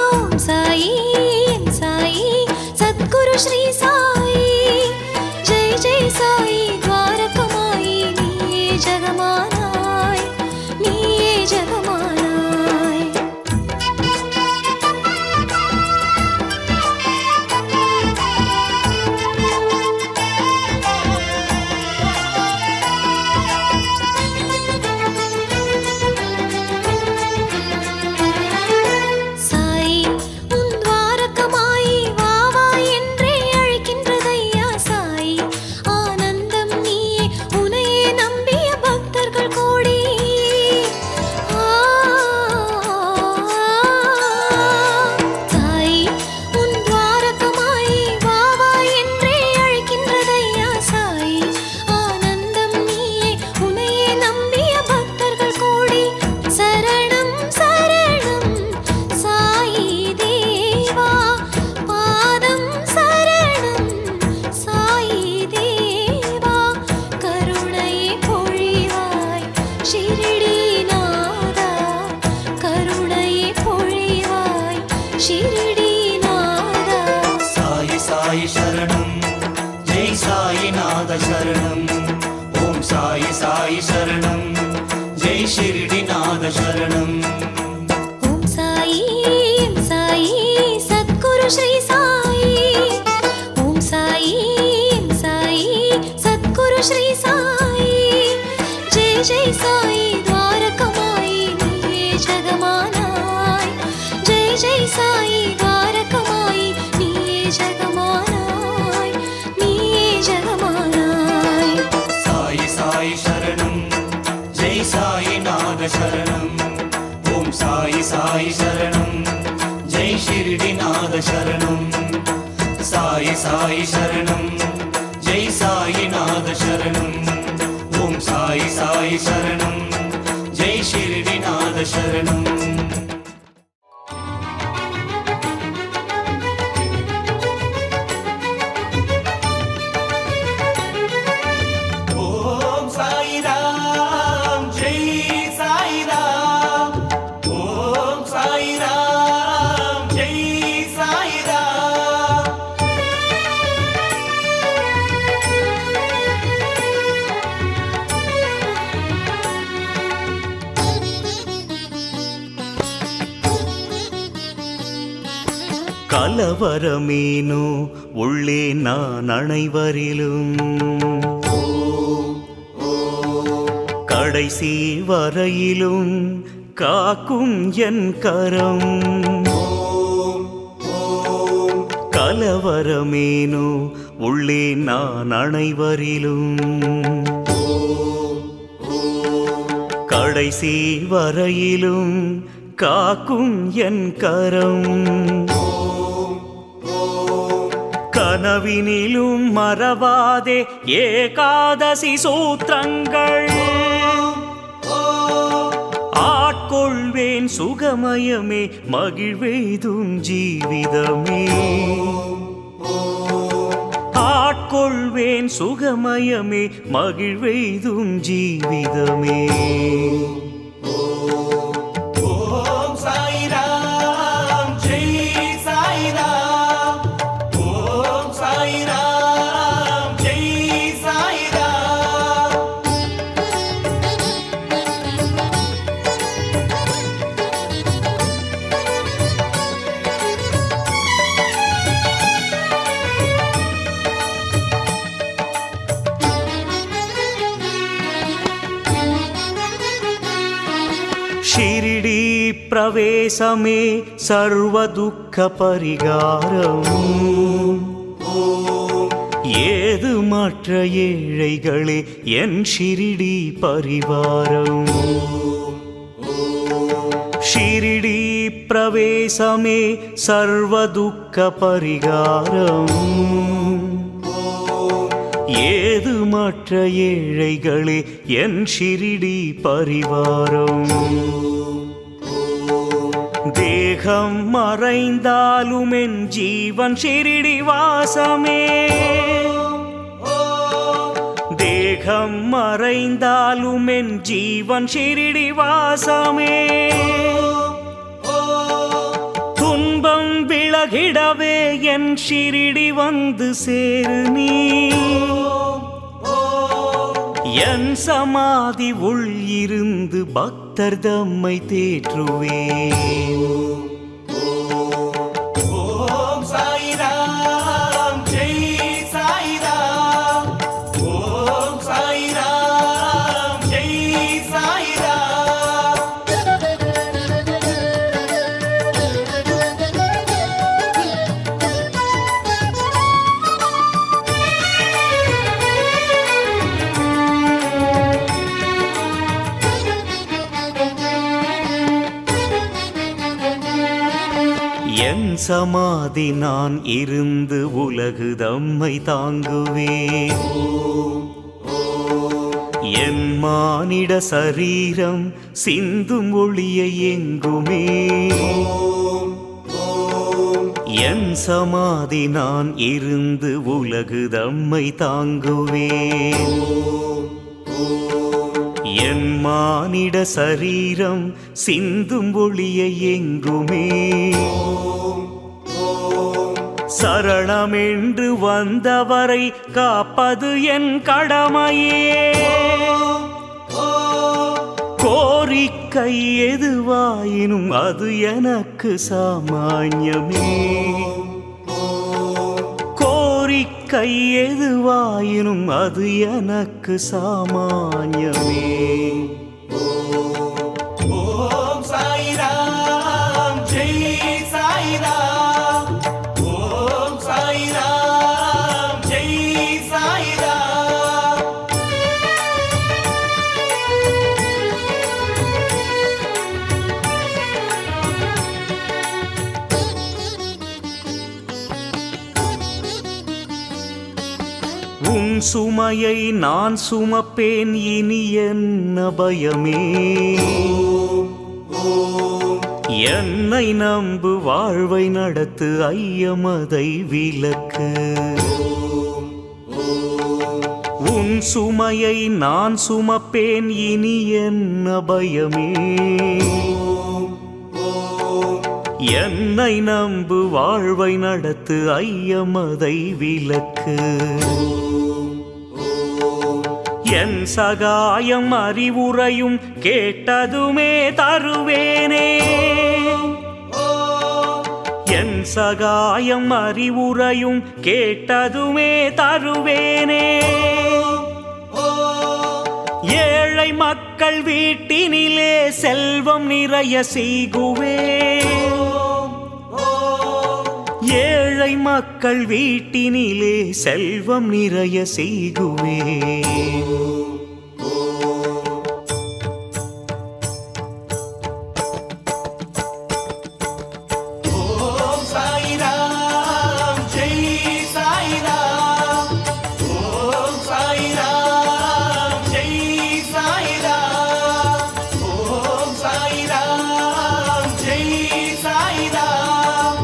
ఓం సాయి సాయి సద్గురు శ్రీ సాయి జై జై సాయి ద్వారకమాయి నీయే జగమానాయ్ నీయే జగమానాయ్ சாய் உன் துவாரகமாயி வா வா என்றே அழைக்கின்றதையா சாய் ஆனந்தம் நீயே உனையே நம்பிய பக்தர்கள் கோடி சாய் உன் துவாரகமாயி வா வா என்றே அழைக்கின்றதையா சாய் ஆனந்தம் நீயே உனையே நம்பிய பக்தர்கள் கோடி சரணம் சரணம் சாயி தேவா பாதம் சரணம் சாயி தேவா கருணையை பொழிவாய் ஷிரடிநாதா கருணையை பொழிவாய் ஷிரடிநாதா साई साई शरणं जय साईनाथ शरणं ॐ साई साई शरणं जय शिरडिनाथ शरणं ஓம் சாயி சாயி சத்குரு ஸ்ரீ சாயி ஓம் சாயி சாயி சத்குரு ஸ்ரீ சாயி ஜெய் ஜெய் சாயி ద్వారకమాయి நீயே ஜகமானாய் ஜெய் ஜெய் சாயி ద్వారకమాయి நீயே ஜகமானாய் நீயே ஜகமானாய் साई साई शरणं जय साईनाथ शरणं ॐ साई साई शरणं जय शिरडिनाथ शरणं साई साई शरणं जय साईनाथ शरणं ॐ साई साई शरणं जय शिरडिनाथ शरणं ॐ साई राम जय साई राम ॐ साई राम जय साई राम கலவரமேனோ உள்ளே நான் அனைவரிலும் கடைசி வரையிலும் காக்கும் என் கரம் கலவரமேனோ உள்ளே நான் அனைவரிலும் கடைசி வரையிலும் காக்கும் என் கரம் கனவினிலும் மறவாதே ஏகாதசி சூத்திரங்கள் ஆட்கொள்வேன் சுகமயமே மகிழ்வெய்தும் ஜீவிதமே ஆட்கொள்வேன் சுகமயமே மகிழ்வெய்தும் ஜீவிதமே ॐ साई राम जय साई राम ॐ साई राम जय साई राम షిరిడి ప్రవేశమే సర్వ దుఃఖ పరిகாரம் ஏது மற்ற ஏழைகளே என் ஷிரிடி பரிவாரம் ஷிரிடி பிரவேசமே சர்வ துக்க பரிகாரம் ஏது மற்ற ஏழைகளே என் ஷிரிடி பரிவாரம் தேகம் மறைந்தாலும் என் ஜீவன் ஷிரிடி வாசமே தேகம் மறைந்தாலும் என் ஜீவன் ஷிரிடி வாசமே உலகிடவே என் ஷிரிடி வந்து சேரு நீ. என் சமாதி உள் இருந்து பக்தர் தம்மை தேற்றுவேன். ஓம் சாய்ராம் ஜெய் சாய்ராம். ஓம் சாய்ராம் ஜெய் சாய்ராம். என் சமாதி நான் இருந்து உலகு தம்மை தாங்குவேன். என் மானிட சரீரம் சிந்தும் ஒளியை எங்குமே. என் சமாதி நான் இருந்து உலகு தம்மை தாங்குவேன். என் மானிட சரீரம் சிந்தும் ஒளியை எங்குமே. சரணமென்று வந்தவரை காப்பது என் கடமையே. கோரிக்கை எதுவாயினும் அது எனக்கு சாமான்யமே. கோரிக்கை எதுவாயினும் அது எனக்கு சாமான்யமே. ஓம் சாய்ராம் ஜெய் சாய்ராம். ஓம் சாய்ராம் ஜெய் சாய்ராம். உன் சுமையை நான் சுமப்பேன் இனி என்ன பயமே. என்னை நம்பு வாழ்வை நடத்து ஐயமதை விலக்கு. உன் சுமையை நான் சுமப்பேன் இனி என்ன பயமே. என்னை நம்பு வாழ்வை நடத்து ஐயமதை விலக்கு. என் சகாயம் அறிவுரையும் கேட்டதுமே தருவேனே. என் சகாயம் அறிவுரையும் கேட்டதுமே தருவேனே. ஏழை மக்கள் வீட்டினிலே செல்வம் நிறைய செய்குவேன். ஏழை மக்கள் வீட்டினிலே செல்வம் நிறைய செய்குவேன். ஓம் சாய்ராம் ஜெய் சாய்ராம். ஓம் சாய்ராம் ஜெய் சாய்ராம். ஓம் சாய்ராம் ஜெய் சாய்ராம்.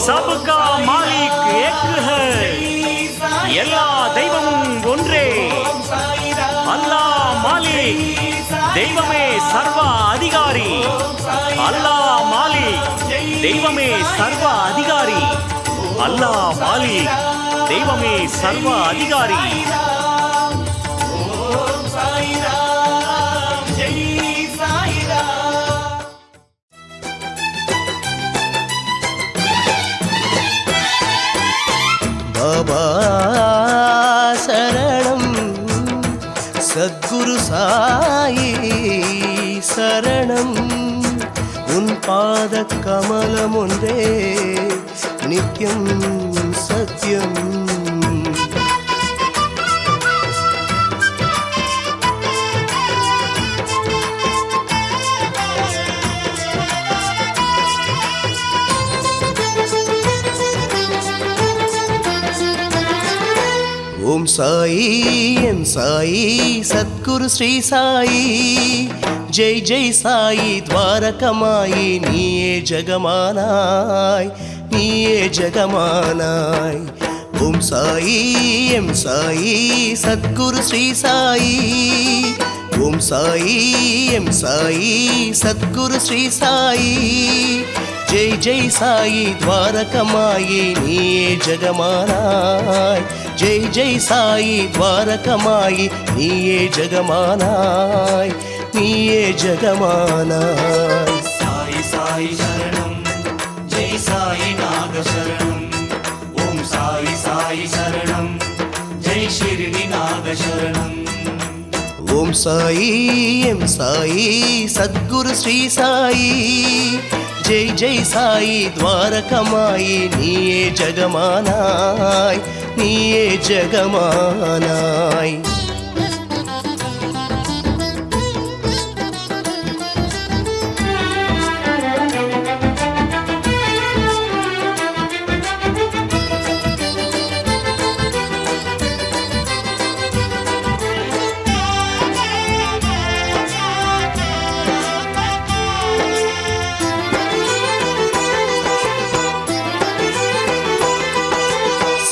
सबका मालिक एक है. எல்லா தெய்வமும் ஒன்றே. அல்லாஹ் மாலிக் தெய்வமே சர்வ அதிகாரி. அல்லாஹ் மாலிக் தெய்வமே சர்வ அதிகாரி. அல்லாஹ் மாலிக் தெய்வமே சர்வ அதிகாரி. ஓம் சாய்ராம் ஜெய் சாய்ராம். பாபா சரணம் சத்குரு சாயி சரணம். உன் பாத கமலம் ஒன்றே நித்யம் சத்யம். ஓம் சாயி எம் சாயி சத்குரு ஸ்ரீ சாயி. ஜெய் ஜெய் சாயி துவாரகமாயி. நீயே ஜெகமானாய் நீயே ஜெகமானாய். ஓம் சாயி எம் சாயி சத்குரு ஸ்ரீ சாயி. ఓం సాయి ఎం సాయి సద్గురు శ్రీ సాయి జై జై సాయి ద్వారకమాయి నీయే జగమానాయ్ జై జై సాయి ద్వారకమాయి నీయే జగమానాయ్ నీయే జగమానాయ్ సాయి సాయి శరణం జై సాయి నాగ శరణం ఓం సాయి సాయి శరణం జై షిరిడి నాగ శరణం ఓం సాయి ఎం సాయి సద్గురు శ్రీ సాయి జై జై సాయి ద్వారకమాయి నీయే జగమానాయ్ నీయే జగమానాయ్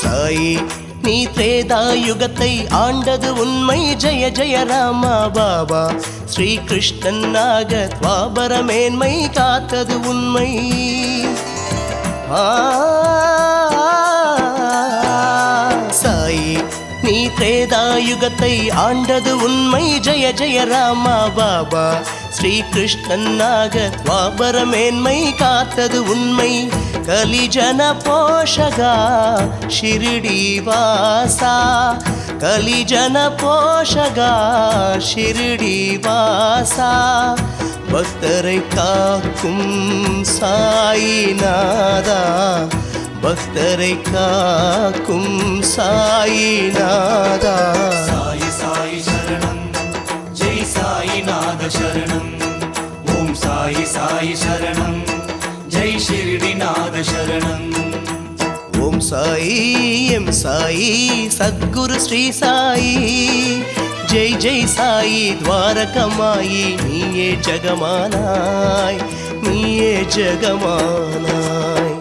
சாயி நீ திரேதாயுகத்தை ஆண்டது உண்மை ஜெய ஜெய ராமா பாபா ஸ்ரீகிருஷ்ணன் நாக துவாபர மேன்மை காத்தது உண்மை சாயி நீ திரேதாயுகத்தை ஆண்டது உண்மை ஜெய ஜெய ராமா பாபா ஸ்ரீகிருஷ்ணன் நாக துவாபர மேன்மை காத்தது உண்மை கலிஜன போஷகா ஷிரிடி வாசா கலிஜன போஷகா ஷிரிடி வாசா பக்தரை காக்கும் சாயிநாதா பக்தரை காக்கும் சாயிநாதா சாயி சாயி சரணம் ஜெய் சாயி நாத சரணம் ஓம் சாயி சாயி சரணம் ஜெய் ஷிரிடி நாத சரணம் ஓம் சாயி எம் சாயி சத்குரு ஸ்ரீ சாயி ஜெய் ஜெய் சாயி ద్వారకమాయి நீயே ஜகமானாய் நீயே ஜகமானாய்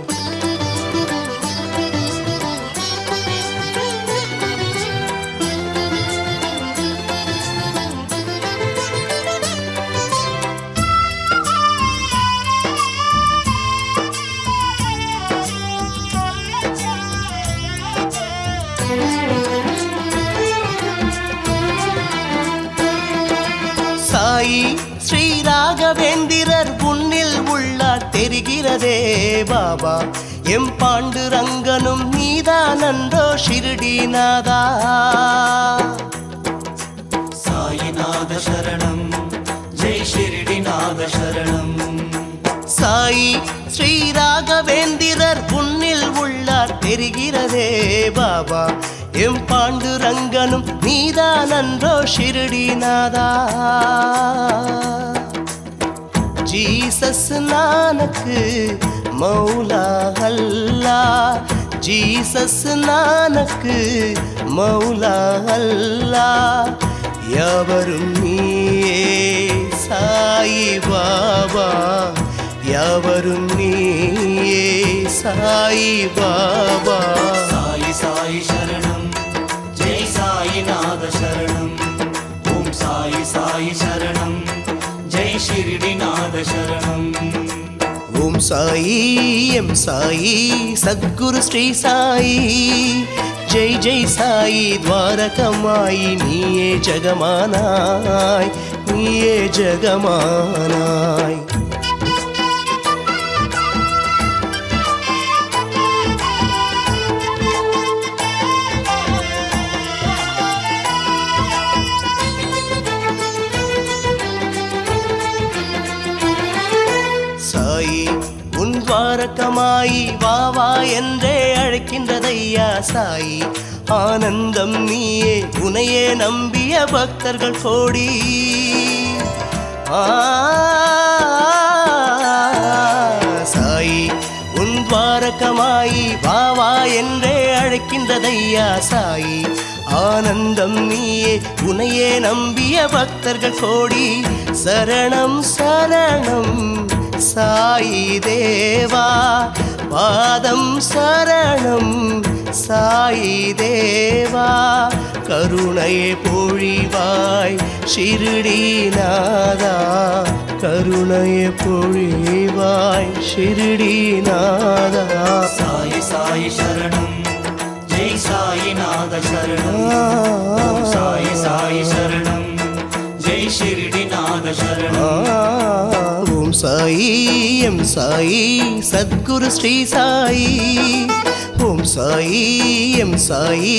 சாயி ஸ்ரீ ராகவேந்திரர் உன்னில் உள்ளார் தெரிகிறதே பாபா எம் பாண்டுரங்கனும் நீதானந்தோ ஷிரிடிநாதா சாயிநாத சரணம் ஜெய் ஷிரிடி நாத சரணம் சாயி ஸ்ரீ ராகவேந்திரர் உன்னில் உள்ளார் தெரிகிறதே பாபா எம் பாண்டுரங்கனும் நீதானன்றோ ஷிரிடிநாதா ஜீசஸ் நானக்கு மௌலா அல்லா ஜீசஸ் நானக்கு மௌலா அல்லா யாவரும் நீயே சாயி பாபா யாவரும் நீயே சாயி பாபா சாயி சாயி சரணம் ஜெய் சாயி நாத சரணம் ஓம் சாயி சாயி சரணம் ஜெய் ஷிரிடி நாத சரணம் ஓம் சாயி எம் சாயி சத்குரு ஸ்ரீ சாயி ஜெய் ஜெய் சாயி ద్వారకమాయి நீயே ஜகமானாய் நீயே ஜகமானாய் சாயி உன் துவாரகமாயி வா வா என்றே அழைக்கின்றதையா சாயி ஆனந்தம் நீயே உனையே நம்பிய பக்தர்கள் கோடி சாயி உன் துவாரகமாயி வா வா என்றே அழைக்கின்றதையா சாயி ஆனந்தம் நீயே உனையே நம்பிய பக்தர்கள் கோடி சரணம் சரணம் சாயி தேவா பாதம் சரணம் சாயி தேவா கருணையை பொழிவாய் ஷிரடிநாதா கருணையை பொழிவாய் ஷிரடிநாதா சாயி சாயி சரணம் ஜெய் சாயிநாத சரணம் ஓம் சாயி சாயி சரணம் ஜெய் ஷிரடிநாத சரணம் ஓம் சாயி எம் சாயி சத்குரு ஸ்ரீ சாயி ஓம் சாயி எம் சாயி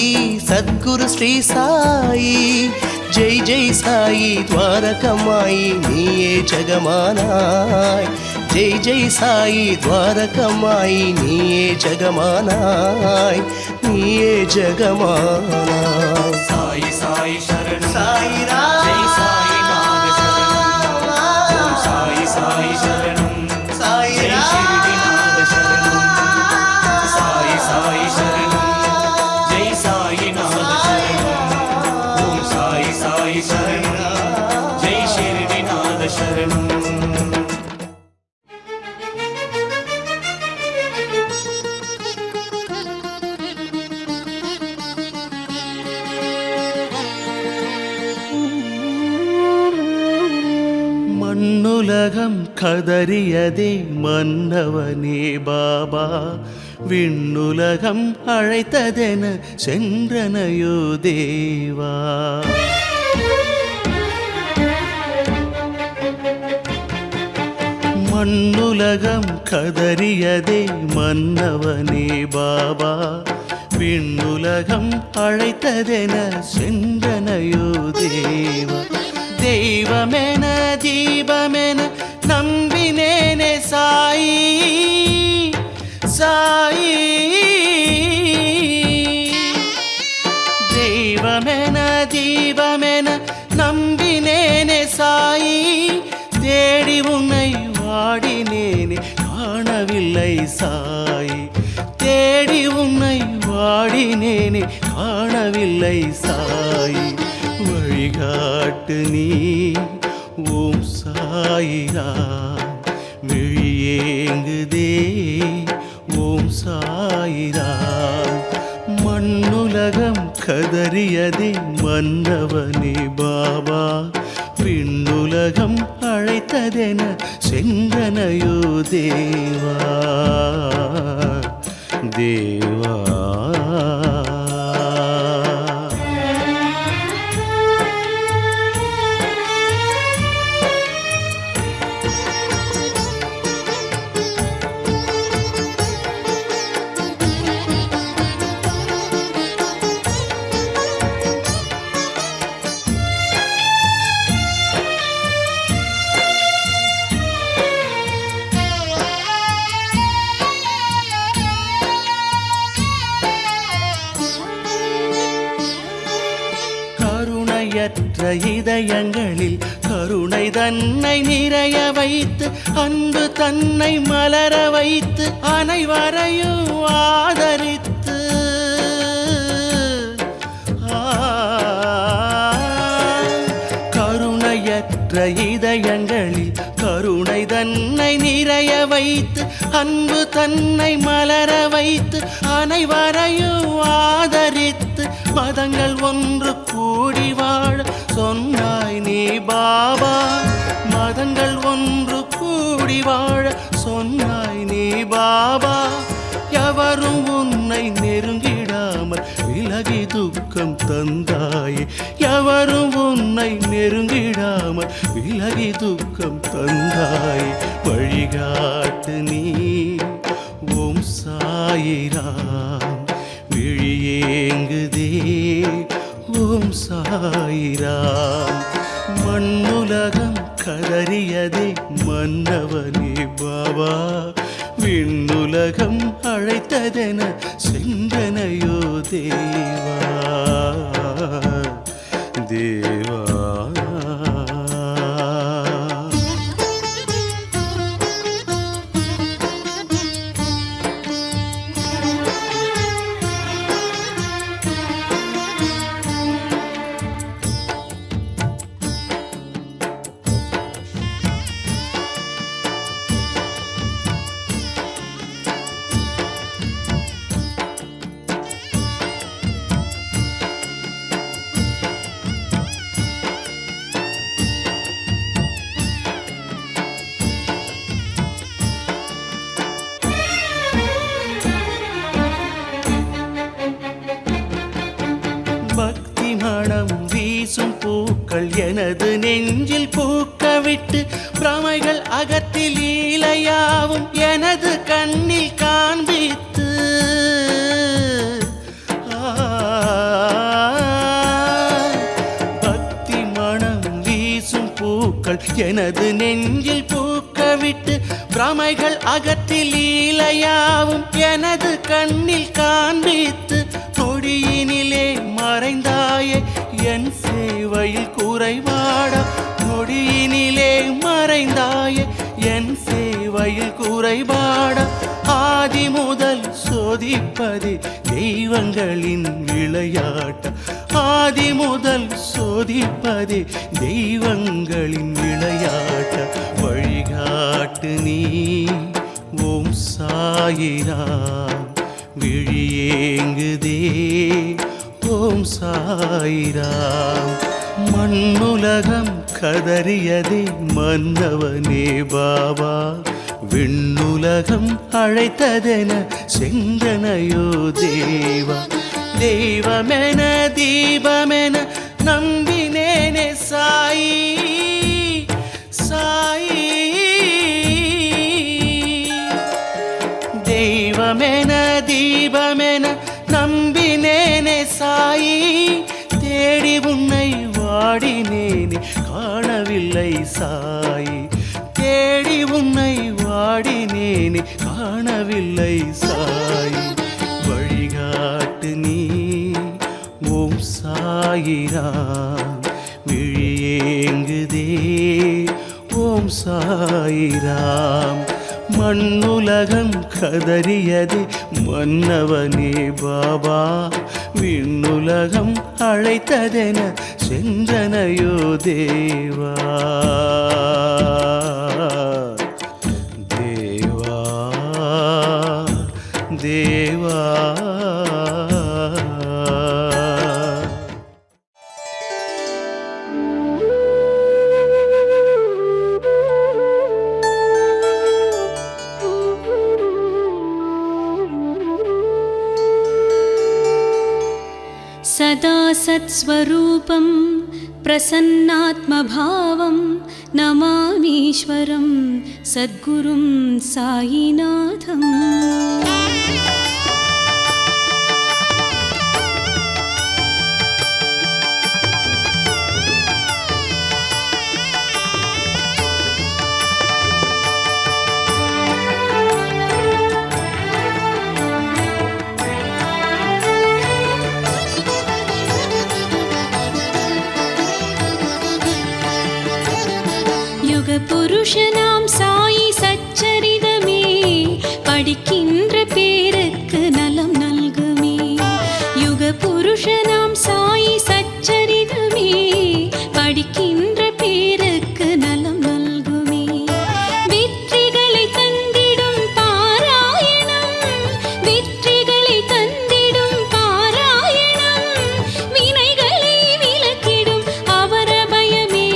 சத்குரு ஸ்ரீ சாயி ஜெய் ஜெய் சாயி துவாரகமாயி நீயே ஜெகமானாய் ஜெய் ஜெய் சாயி துவாரகமாயி நீயே ஜெகமானாய் நீயே ஜெகமானாய் சாயி சாயி சரணம் சாயிரா ஜெய் சாயிநாத சரணம் ஓம் சாயி சாயி சரணம் ஜெய் ஷிரடிநாத சரணம் சாயி சாயி சரணம் ஜெய் சாயிநாத சரணம் ஓம் சாயி சாயி சரணம் ஜெய் ஷிரடிநாத சரணம் மண்ணுலகம் கதறியதே மன்னவனே பாபா விண்ணுலகம் அழைத்ததென சென்றனையோ தேவா மண்ணுலகம் கதறியதே மன்னவனே பாபா விண்ணுலகம் அழைத்ததென சென்றனையோ தேவா தெய்வமென தீபமென நம்பினேனே சாயி சாயி தெய்வமென தீபமென நம்பினேனே சாயி தேடி உன்னை வாடினேனே காணவில்லை சாயி தேடி உன்னை வாடினேனே காணவில்லை சாயி வழிகாட்டு நீ ஓம் சாயிராம் விழியேங்குதே ஓம் சாயிராம் மண்ணுலகம் கதறியதே மன்னவனே பாபா விண்ணுலகம் அழைத்ததென சென்றனையோ தேவா தேவா கருணையற்ற இதயங்களில் கருணை தன்னை நிறைய வைத்து அன்பு தன்னை மலர வைத்து அனைவரையும் ஆதரித்து கருணையற்ற இதயங்களில் கருணை தன்னை நிறைய வைத்து அன்பு தன்னை மலர வைத்து அனைவரையும் ஆதரித்து மதங்கள் ஒன்று கூடி வாழ சொன்னாய் நீ பாபா மதங்கள் ஒன்று கூடி வாழ சொன்னாய் நீ பாபா எவரும் உன்னை நெருங்கிடாமல் விலகி துக்கம் தந்தாயே எவரும் உன்னை நெருங்கிடாமல் விலகி துக்கம் தந்தாயே வழிகாட்டு நீ ஓம் சாயிராம் விழியேங்குதே ஓம் சாயிராம் மண்ணுலகம் கதறியதே மன்னவனே பாபா விண்ணுலகம் அழைத்ததென சென்றனையோ தேவா தேவா பூக்கள் எனது நெஞ்சில் பூக்கவிட்டு பிரமைகள் அகற்றி லீலையாவும் எனது கண்ணில் காண்பித்து பக்தி மனம் வீசும் பூக்கள் எனது நெஞ்சில் பூக்கவிட்டு பிரமைகள் அகற்றி லீலையாவும் எனது கண்ணில் காண்பித்து நொடியினிலே மறைந்தாயே என் சேவையில் குறைபாடா நொடியினிலே மறைந்தாயே என் சேவையில் குறைபாடா ஆதி முதல் சோதிப்பதே தெய்வங்களின் விளையாட்ட ஆதி முதல் சோதிப்பதே தெய்வங்களின் விளையாட்ட வழிகாட்டு நீ ஓம் சாயிராம் விழியேங்குதே ஓம் சாயிராம் மண்ணுலகம் கதறியதே மன்னவனே பாபா விண்ணுலகம் அழைத்ததென செங்கனையோ தேவா தெய்வமென தீபமென நம்பினேனே சாயி சாயி தெய்வமென தீபமென நம்பினேனே சாயி தேடி உன்னை வாடினேனே காணவில்லை சாயி தேடி உன்னை வாடினேனே காணவில்லை சாயி வழிகாட்டு நீ ஓம் சாயிராம் விழியேங்குதே ஓம் சாயிராம் மண்ணுலகம் கதறியதே மன்னவனே பாபா விண்ணுலகம் அழைத்ததென சென்றனையோ தேவா தேவா தேவா सदा सत्स्वरूपं प्रसन्नात्मभावं नमामीश्वरं सद्गुरुं साईनाथम् புருஷனாம் சாயி சச்சரிதமே படிக்கின்ற பேருக்கு நலம் நல்குமே யுக புருஷனாம் சாயி சச்சரிதமே படிக்கின்ற பேருக்கு நலம் நல்குமே வெற்றிகளை தந்திடும் பாராயணம் வெற்றிகளை தந்திடும் பாராயணம் வினைகளை விலக்கிடும் அவரபயமே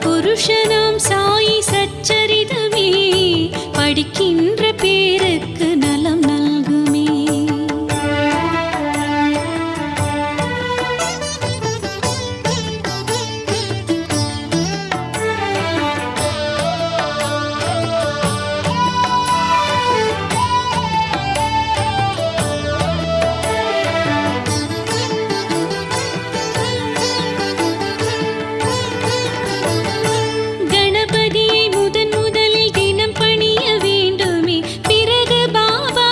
புருஷனாம் சாயி சச்சரிதமே படிக்கின்ற பேருக்கு நலம் நல்குமே கணபதியை முதன் முதலில் தினம் பணிய வேண்டுமே பிறகு பாபா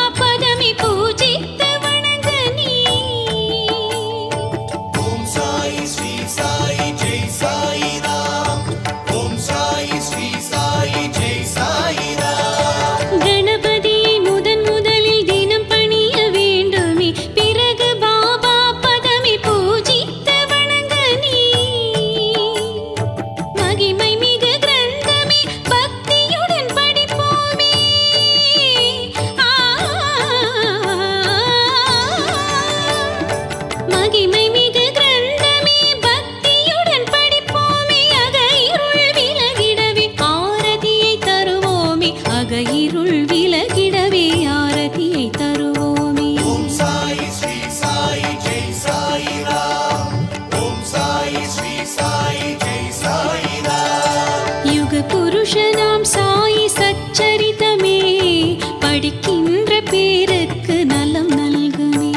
படிக்கின்ற பேருக்கு நலம் நல்குமே.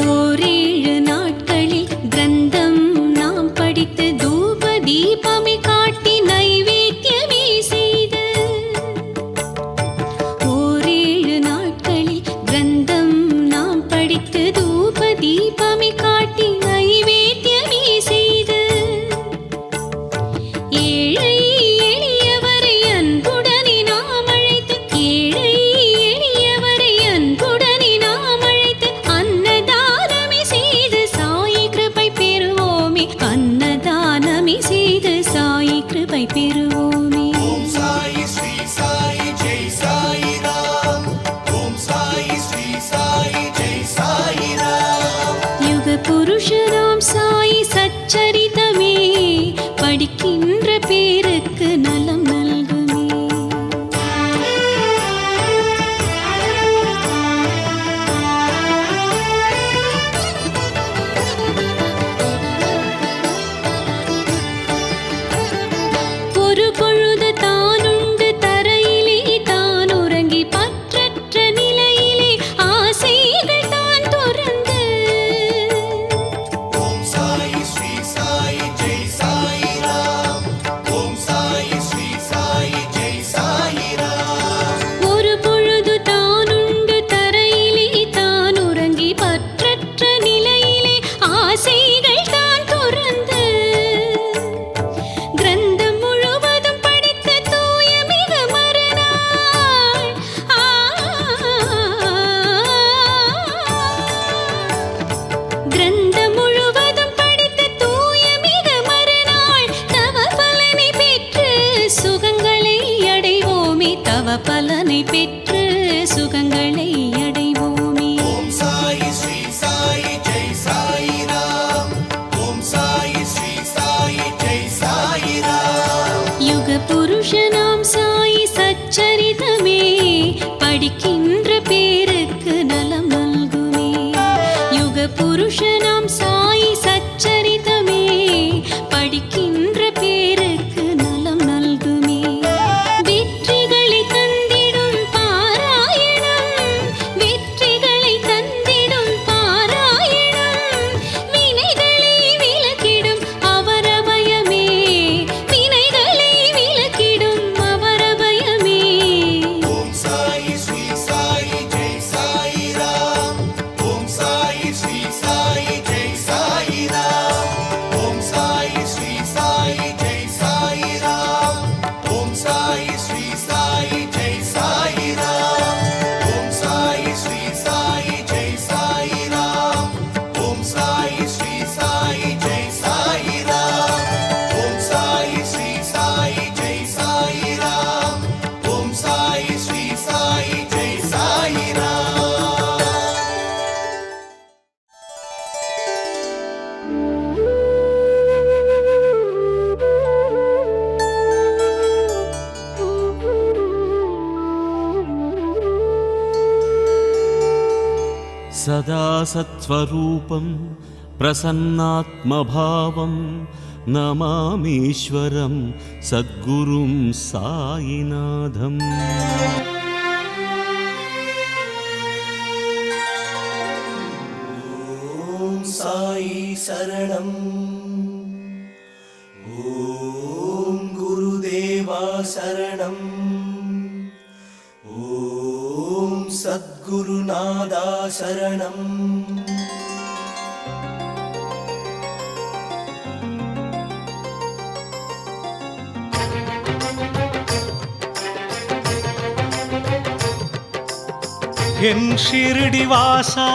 ஓரேழு நாட்களில் கிரந்தம் நாம் படித்து தூப தீபமே காட்டி நைவேத்தியமே செய்து. ஓரேழு நாட்களில் கிரந்தம் நாம் படித்து தூப தீபமே காட்டி நைவேத்தியமே செய்து. ஏழை எளியவரை அன்புடனே நாம் அழைத்து, ஏழை எளியவரை அன்புடனே நாம் அழைத்து அன்னதானமே செய்து சாயி கிருபை பெறுவோமே. அன்னதானமே செய்து சாயி கிருபை பெறுவோமே. ஓம் சாயி ஸ்ரீ சாயி ஜெய் சாயி ராம். ஓம் சாயி ஸ்ரீ சாயி ஜெய் சாயி ராம். யுக புருஷராம் சாயி சச்சரிதமே படிக்கின்ற பேருக்கு நலம் நல்குமே. ஒரு பொழுது தானுண்டு தரையிலே தான் உறங்கி பற்றற்ற நிலையிலே ஆசைகள் தான் துறந்து. ஓம் சாயி ஸ்ரீ சாயி ஜெய் சாயி ராம். ஓம் சாயி ஸ்ரீ சாயி ஜெய் சாயி ராம். ஒரு பொழுது தானுண்டு தரையிலே தான் உறங்கி பற்றற்ற நிலையிலே ஆசைகள் தான் துறந்து. கிரந்தம் முழுவதும் படித்த தூய மிக மறுநாள் கிரந்தம் முழுவதும் படித்த தூய மிக மறுநாள் தவ பலனை பெற்று சுகங்களை அடைவோமே. தவ பலனை பெற்று சுகங்களை அடைவோமே. ஓம் சாயி ஸ்ரீ சாயி ஜெய் சாயி ராம். ஓம் சாயி ஸ்ரீ சாயி ஜெய் சாயி ராம். யுக புருஷனாம் சாயி சச்சரிதமே படிக்கின்ற பேருக்கு நலம் நல்குமே. யுக புருஷனாம் சாயி சச்சரிதமே படிக்கின்ற பேருக்கு நலம் நல்குமே. வெற்றிகளை தந்திடும் பாராயணம், வெற்றிகளை தந்திடும் பாராயணம், வினைகளை விலக்கிடும் அவரபயமே, வினைகளை விலக்கிடும் அவரபயமே. ஓம் சாயி ஸ்ரீ சாயி ஜெய் சாயி ராம். ஓம் சாயி ஸ்ரீ சாயி ஜெய் சாயி ராம். ஓம் சாயி ஸ்ரீ சாயி ஜெய் சாயி ராம். ஓம் சாயி ஸ்ரீ சாயி ஜெய் சாயி ராம். ஓம் சாயி ஸ்ரீ சாயி ஜெய் சாயி ராம். ஓம் சாயி ஸ்ரீ சாயி ஜெய் சாயி ராம். ஓம் சாயி ஸ்ரீ சாயி ஜெய் சாயி ராம். ஓம் சாயி ஸ்ரீ சாயி ஜெய் சாயி ராம். सदा सत्स्वरूपं प्रसन्नात्मभावं नमामीश्वरं सद्गुरुं सायिनाथम्। ஓம் சாயி சரணம். ஓம் குருதேவா சரணம். ஓம் சத்குருநாதா சரணம். என் ஷிரடி வாசா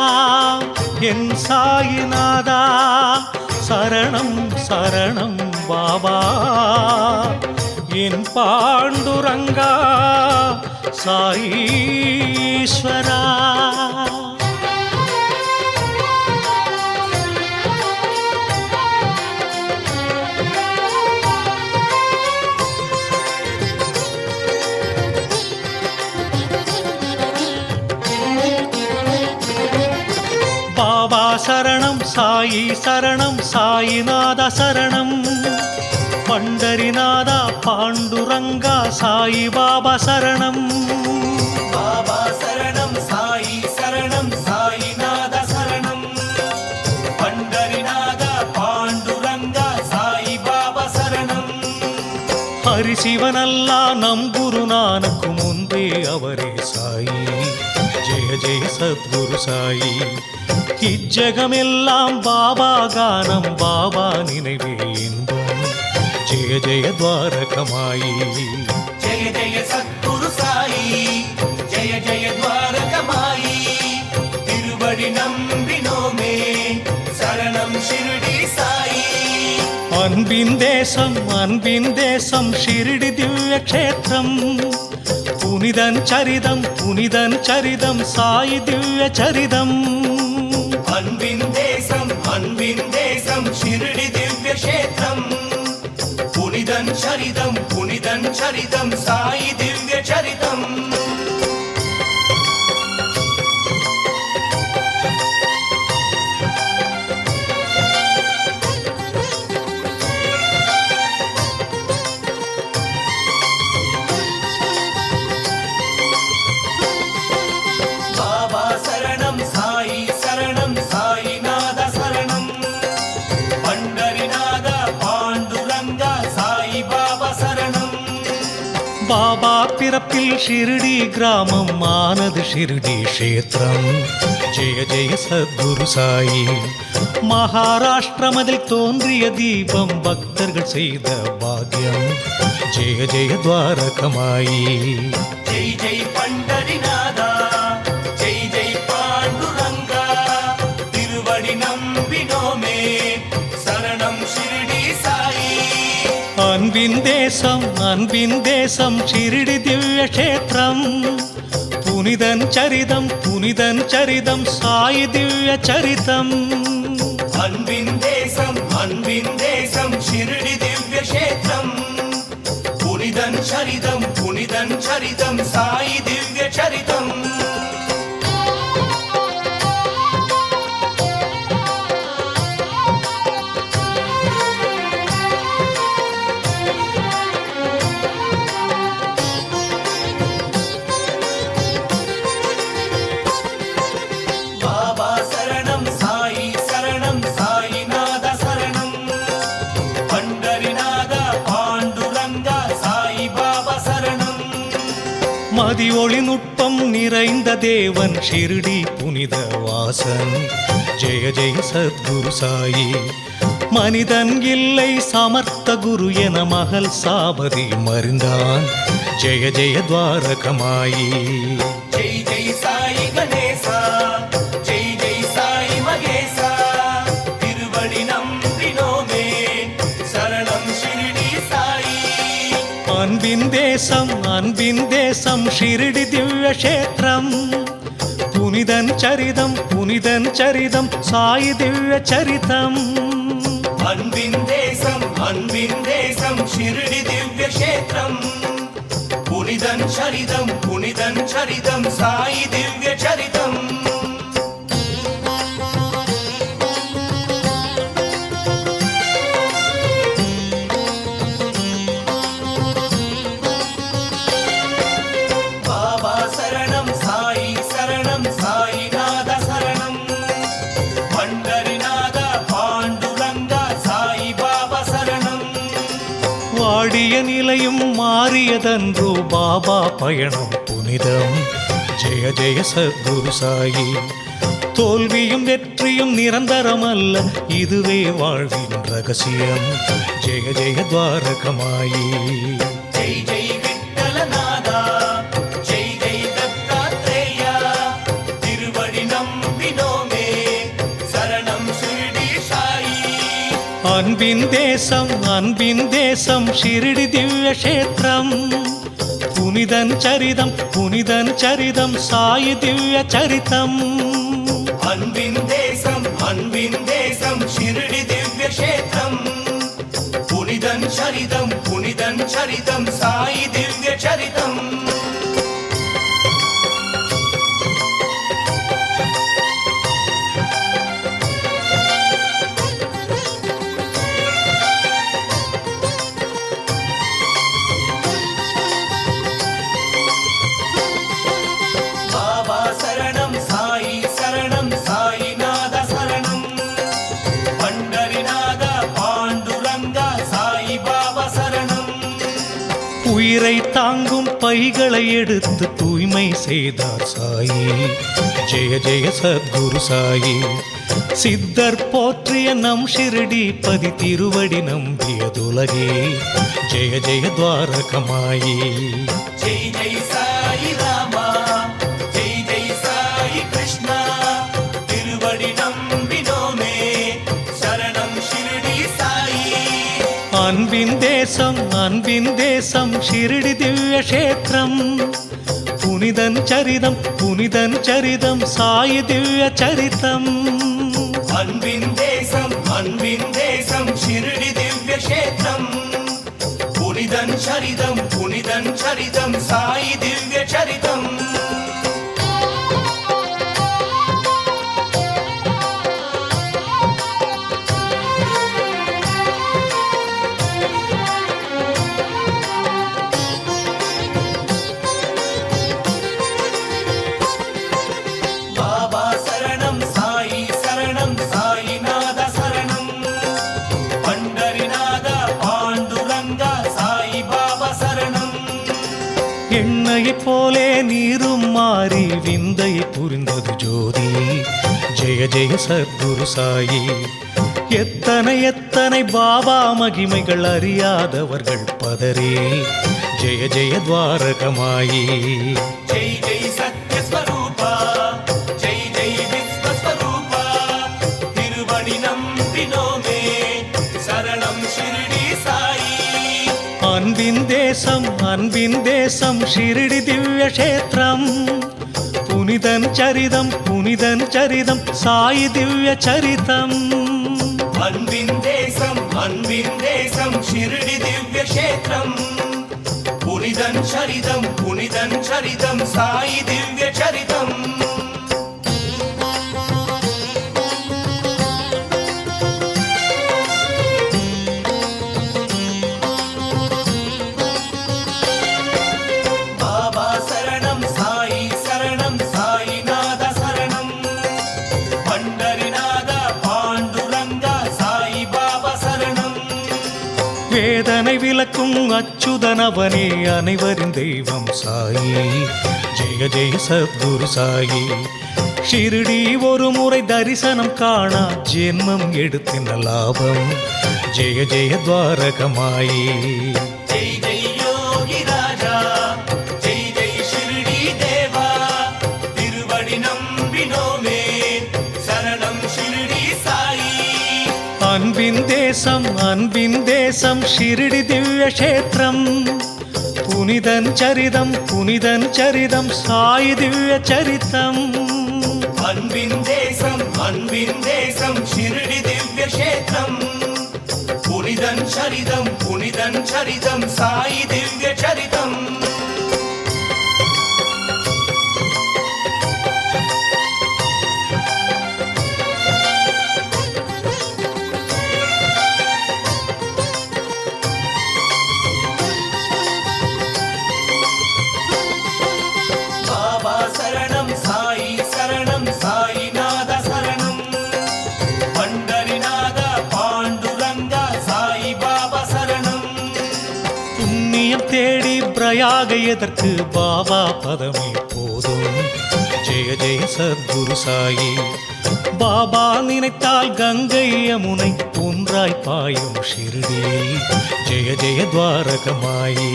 என் சாயிநாதா சரணம் சரணம் பாபா என் பாண்டுரங்கா சாயீஸ்வரா சரணம் சாயி சரணம் சாயிநாத சரணம் பண்டரிநாதா பாண்டுரங்கா சாயி பாபா சரணம் பாபா சரணம் சாயி சரணம் சாயிநாத சரணம் பண்டரிநாதா பாண்டுரங்கா சாயி பாபா சரணம் ஹரிசிவனல்லா நம் குருநானக்கு முன்பே அவரே சாயி ஜெய ஜெய சத்குரு சாயி இஜ்ஜகமெல்லாம் பாபா கானம் பாபா நினைவே இன்பம் ஜெய ஜெய துவாரகமாயி ஜெய ஜெய சத்குரு சாயி ஜெய ஜெய துவாரகமாயி திருவடி நம்பினோமே சரணம் ஷிரடி சாயி அன்பின் தேசம் ஷிரடி திவ்ய க்ஷேத்திரம் புனிதன் சரிதம் சாயி திவ்ய சரிதம் அன்பின் தேசம் ஷிரடி திவ்ய க்ஷேத்திரம் புனிதன் சரிதம் சாயி திவ்ய சரிதம் பாபா சரணம் சாயி சரணம் சாயிநாத சரணம் பண்டரிநாத பாண்டுரங்கா சாயி பாபா சரணம் பாபா பிறப்பில் ஷிரடி கிராமம் ஆனது ஷிரடி க்ஷேத்திரம் ஜெய ஜெய சத்குரு சாயி மகாராஷ்டிரமதில் தோன்றிய தீபம் பக்தர்கள் செய்த பாக்கியம் ஜெய ஜெய துவாரகமாயி ஜெய் ஜெய் பண்டரிநாதா ஜெய் ஜெய் பாண்டுரங்கா திருவடி நம்பினோமே சரணம் ஷிரடி சாயி அன்பின் தேசம் ஷிரடி திவ்ய க்ஷேத்திரம் புனிதன் சரிதம் சாயி திவ்ய சரிதம் அன்பின் தேசம் ஷிரடி திவ்ய க்ஷேத்திரம் புனிதன் சரிதம் சாயி திவ்ய சரிதம் பாபா சரணம் சாயி சரணம் சாயிநாத சரணம் பண்டரிநாத பாண்டுரங்கா சாயி பாபா சரணம் மதி ஒளி நுட்பம் நிறைந்த தேவன் ஷிரடி புனித வாசன் ஜெய ஜெய சத்குரு சாயி மனிதன் இல்லை சமர்த்த குரு என மகள் சாபதி மறிந்தான் ஜெய ஜெய துவாரகமாயி ஜெய் ஜெய் சாயி கணேசா ஜெய் ஜெய் சாயி மகேசா திருவடி நம்பினோமே சரணம் ஷிரடி சாயி அன்பின் தேசம் ஷிரடி திவ்ய க்ஷேத்திரம் புனிதன் சரிதம் சாயி திவ்ய சரிதம் அன்பின் தேசம் ஷிரடி திவ்ய க்ஷேத்திரம் புனிதன் சரிதம் சாயி திவ்ய சரிதம் பாபா சரணம் சாயி சரணம் சாயிநாத சரணம் பண்டரிநாத பாண்டுரங்கா சாயி பாபா சரணம் வாடிய நிலையும் மாறியதன்றோ பாபா பயணம் புனிதம் ஜெய ஜெய சத்குரு சாயி தோல்வியும் வெற்றியும் நிரந்தரமல்ல இதுவே வாழ்வின் ரகசியம் ஜெய ஜெய துவாரகமாயி ஜெய் ஜெய் விட்டலநாதா ஜெய் ஜெய் தத்தாத்ரேயா திருவடி நம்பினோமே சரணம் ஷிரடி சாயி அன்பின் தேசம் ஷிரடி திவ்ய க்ஷேத்திரம் புனிதன் சரிதம் சாயி திவ்ய சரிதம் அன்பின் தேசம் ஷிரடி திவ்ய க்ஷேத்திரம் புனிதன் சரிதம் சாயி திவ்ய சரிதம் உயிரை தாங்கும் பைகளை எடுத்து தூய்மை செய்தார் சாயி. ஜெய ஜெய சத்குரு சாயி. சித்தர் போற்றிய நம் ஷிரடி பதி திருவடி நம்பியதுலகே. ஜெய ஜெய துவாரகமாயி. जय जय साई रामा जय जय साई कृष्णा तिरुवडि नम्बिनोमे शरणं शिरडी साई. அன்பின் தேசம் ஷிரடி திவ்ய கஷேத்திரம். புனிதன் சரிதம் சாயி திவ்ய சரிதம். அன்பின் தேசம் शिरडी दिव्य क्षेत्रम पुनिदं चरितं साई दिव्य चरितम. बाबा शरणं साईनाथ शरणं पंडरीनाथ पांडुरंग साई बाबा शरणं. எண்ணெயை போலே நீரும் மாறி விந்தை புரிந்தது ஜோதி. ஜெய ஜெய சத்குரு சாயி. எத்தனை பாபா மகிமைகள் அறியாதவர்கள் பதரே. ஜெய ஜெய துவாரகமாயி. जय जय सत्य स्वरूपा जय जय विश्व स्वरूपा तिरुवडि नम्बिनोमे शरणं शिरडी साई. அன்பின் தேசம் ஷிரடி திவ்ய கஷேத்திரம். புனிதன் சரிதம் சாயி திவ்ய சரிதம். அன்பின் தேசம் शिरडी दिव्य क्षेत्रम पुनिदं चरितं साई दिव्य चरितम. बाबा शरणं साईनाथ शरणं पंडरीनाथ पांडुरंग साई बाबा शरणं. வேதனை விலக்கும் அச்சுதனவனே அனைவரின் தெய்வம் சாயி. ஜெய ஜெய சத்குரு சாயி. ஷிரடி ஒரு முறை தரிசனம் காணா ஜென்மம் எடுத்தின லாபம். ஜெய ஜெய துவாரகமாயி. जय जय योगी राजा जय जय शिरडी देवा तिरुवडि नम्बिनोमे शरणं शिरडी साई. அன்பின் தேசம் ஷிரடி திவ்ய கஷேத்திரம். புனிதன் சரிதம் சாயி திவ்ய சரிதம். அன்பின் தேசம் शिरडी दिव्य क्षेत्रम पुनिदं चरितं साई दिव्य चरितम. बाबा शरणं साईनाथ शरणं पंडरीनाथ पांडुरंग साई बाबा शरणं. புண்ணியம் தேடி பிரயாக எதற்கு பாபா பதமே போதும். ஜெய ஜெய சத்குரு சாயி. பாபா நினைத்தால் கங்கை யமுனை ஒன்றாய் பாயும் ஷிரடி. ஜெய ஜெய துவாரகமாயி.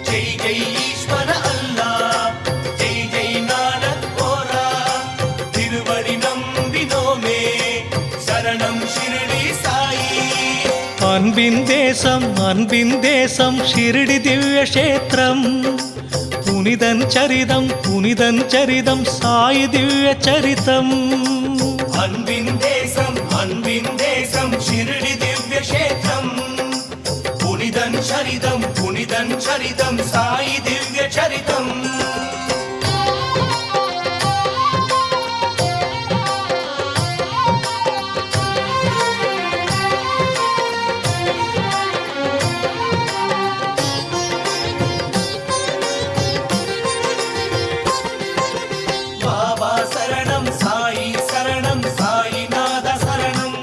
जय जय ईश्वर अल्लाह जय जय नानक बोरा तिरुवडि नम्बिनोमे शरणं शिरडी साई. அன்பின் தேசம் ஷிரடி திவ்ய கஷேத்திரம். புனிதன் சரிதம் சாயி திவ்ய சரிதம். அன்பின் தேசம் शिरडी दिव्य क्षेत्रम पुनिदं चरितं साई दिव्य चरितम. बाबा शरणं साईनाथ शरणं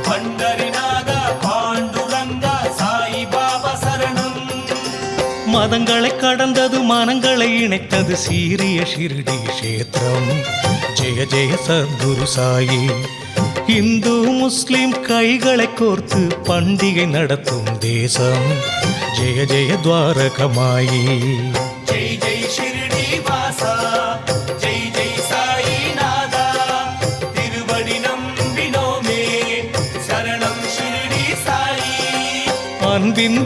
पंडरीनाथ पांडुरंग साई बाबा शरणं. மதங்களை கடந்தது மனங்களை இணைத்தது சீரிய ஷிர்டி கஷேத்திரம். ஜெய ஜெய சத்குரு சாயி. இந்து முஸ்லிம் கைகளை கோர்த்து பண்டிகை நடத்தும் தேசம். ஜெய ஜெய துவாரகமாயி. ஜெய் ஜெய் ஷிர்டி வாசா, ஜெய் ஜெய் சாயிநாதா, திருவடி நம்பினோமே, சரணம் ஷிர்டி சாயி. அன்பின்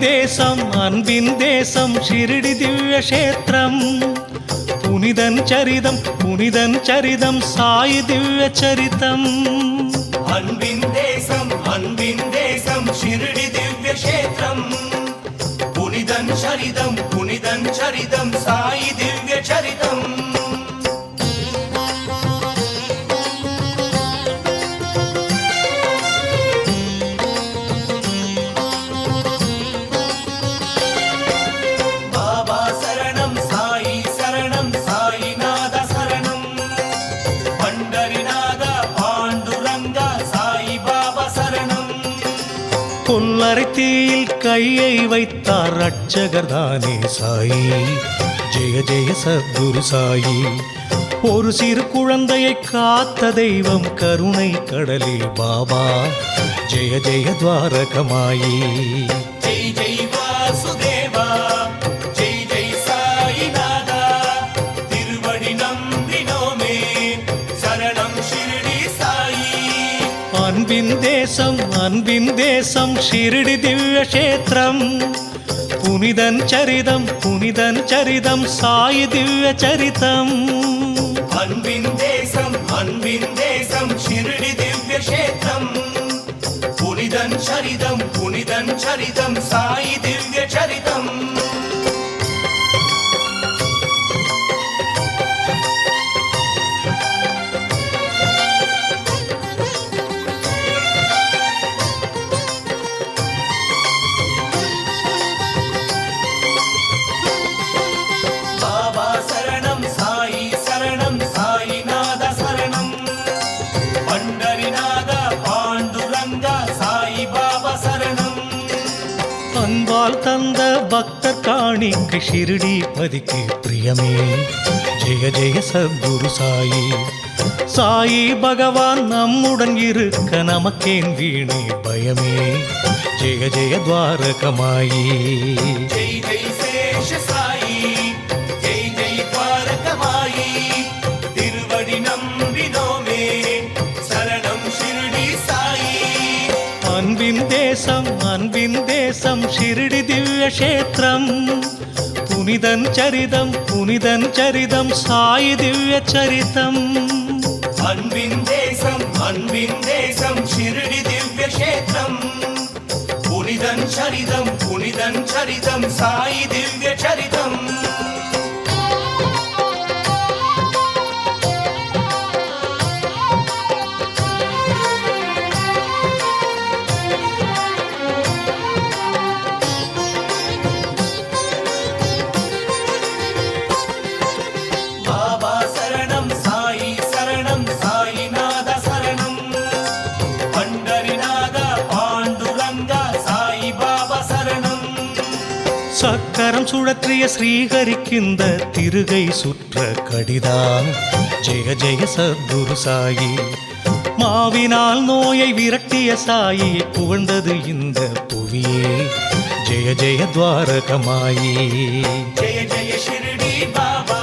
தேசம் ஷிர்டி திவ்ய கஷேத்திரம். புனிதன் சரிதம் சாயி திவ்ய சரிதம். அன்பின் தேசம் ஷிர்டி திவ்ய கஷேத்திரம். புனிதன் சரிதம் சாயி திவ்ய சரிதம். பாபா சரணம் சாயி சரணம் சாயிநாத சரணம். பண்டரிநாத பாண்டுரங்கா சாயி பாபா சரணம். கொல்லறை தீயில் கையை வைத்தார் ரட்சகர் தானே சாயி. ஜெய ஜெய சத்குரு சாயி. ஒரு சிறு குழந்தையை காத்த தெய்வம் கருணை கடலில் பாபா. ஜெய ஜெய துவாரகமாயி. ஜெய் ஜெய் வாசுதேவா, ஜெய் ஜெய் சாயிநாதா, திருவடி நம்பினோமே, சரணம் ஷிர்டி சாயி. அன்பின் தேசம் ஷிர்டி திவ்ய கஷேத்திரம். புனிதன் சரிதம் சாயி திவ்ய சரிதம். அன்பின் தேசம் ஷிர்டி திவ்ய கஷேத்திரம். புனிதன் சரிதம் சாயி திவ்ய சரிதம். பாபா சரணம் சாயி சரணம் சாயிநாத சரணம். பண்டரிநாத பாண்டுரங்கா சாயி பாபா சரணம். அன்பால் தந்த பக்தர் காணிக்கு ஷிர்டி பதிக்கு பிரியமே. ஜெய ஜெய சத்குரு சாயி. சாயி பகவான் நம்முடன் இருக்க நமக்கேன் வீணே பயமே. ஜெய ஜெய துவாரகமாயி. ஜெய் ஜெய் சேஷ சாயி, ஜெய் ஜெய் துவாரகமாயி, திருவடி நம்பினோமே, சரணம் ஷிர்டி சாயி. அன்பின் தேசம் ஷிர்டி திவ்ய கஷேத்திரம். புனிதன் சரிதம் சாயி திவ்ய சரிதம். அன்பின் தேசம் ஷிர்டி திவ்ய கஷேத்திரம். புனிதன் சரிதம் சாயி திவ்ய சரிதம். பாபா சரணம் சாயி சரணம் சாயிநாத சரணம். பண்டரிநாத பாண்டுரங்கா சாயி பாபா சரணம். சக்கரம் சுழற்றிய ஸ்ரீஹரிக்கிந்த திருகை சுற்ற கடிதான். ஜெய ஜெய சத்குரு சாயி. மாவினால் நோயை விரட்டிய சாயி புகழ்ந்தது இந்த புவியே. ஜெய ஜெய துவாரகமாயி. ஜெய ஜெய ஷிர்டி பாபா,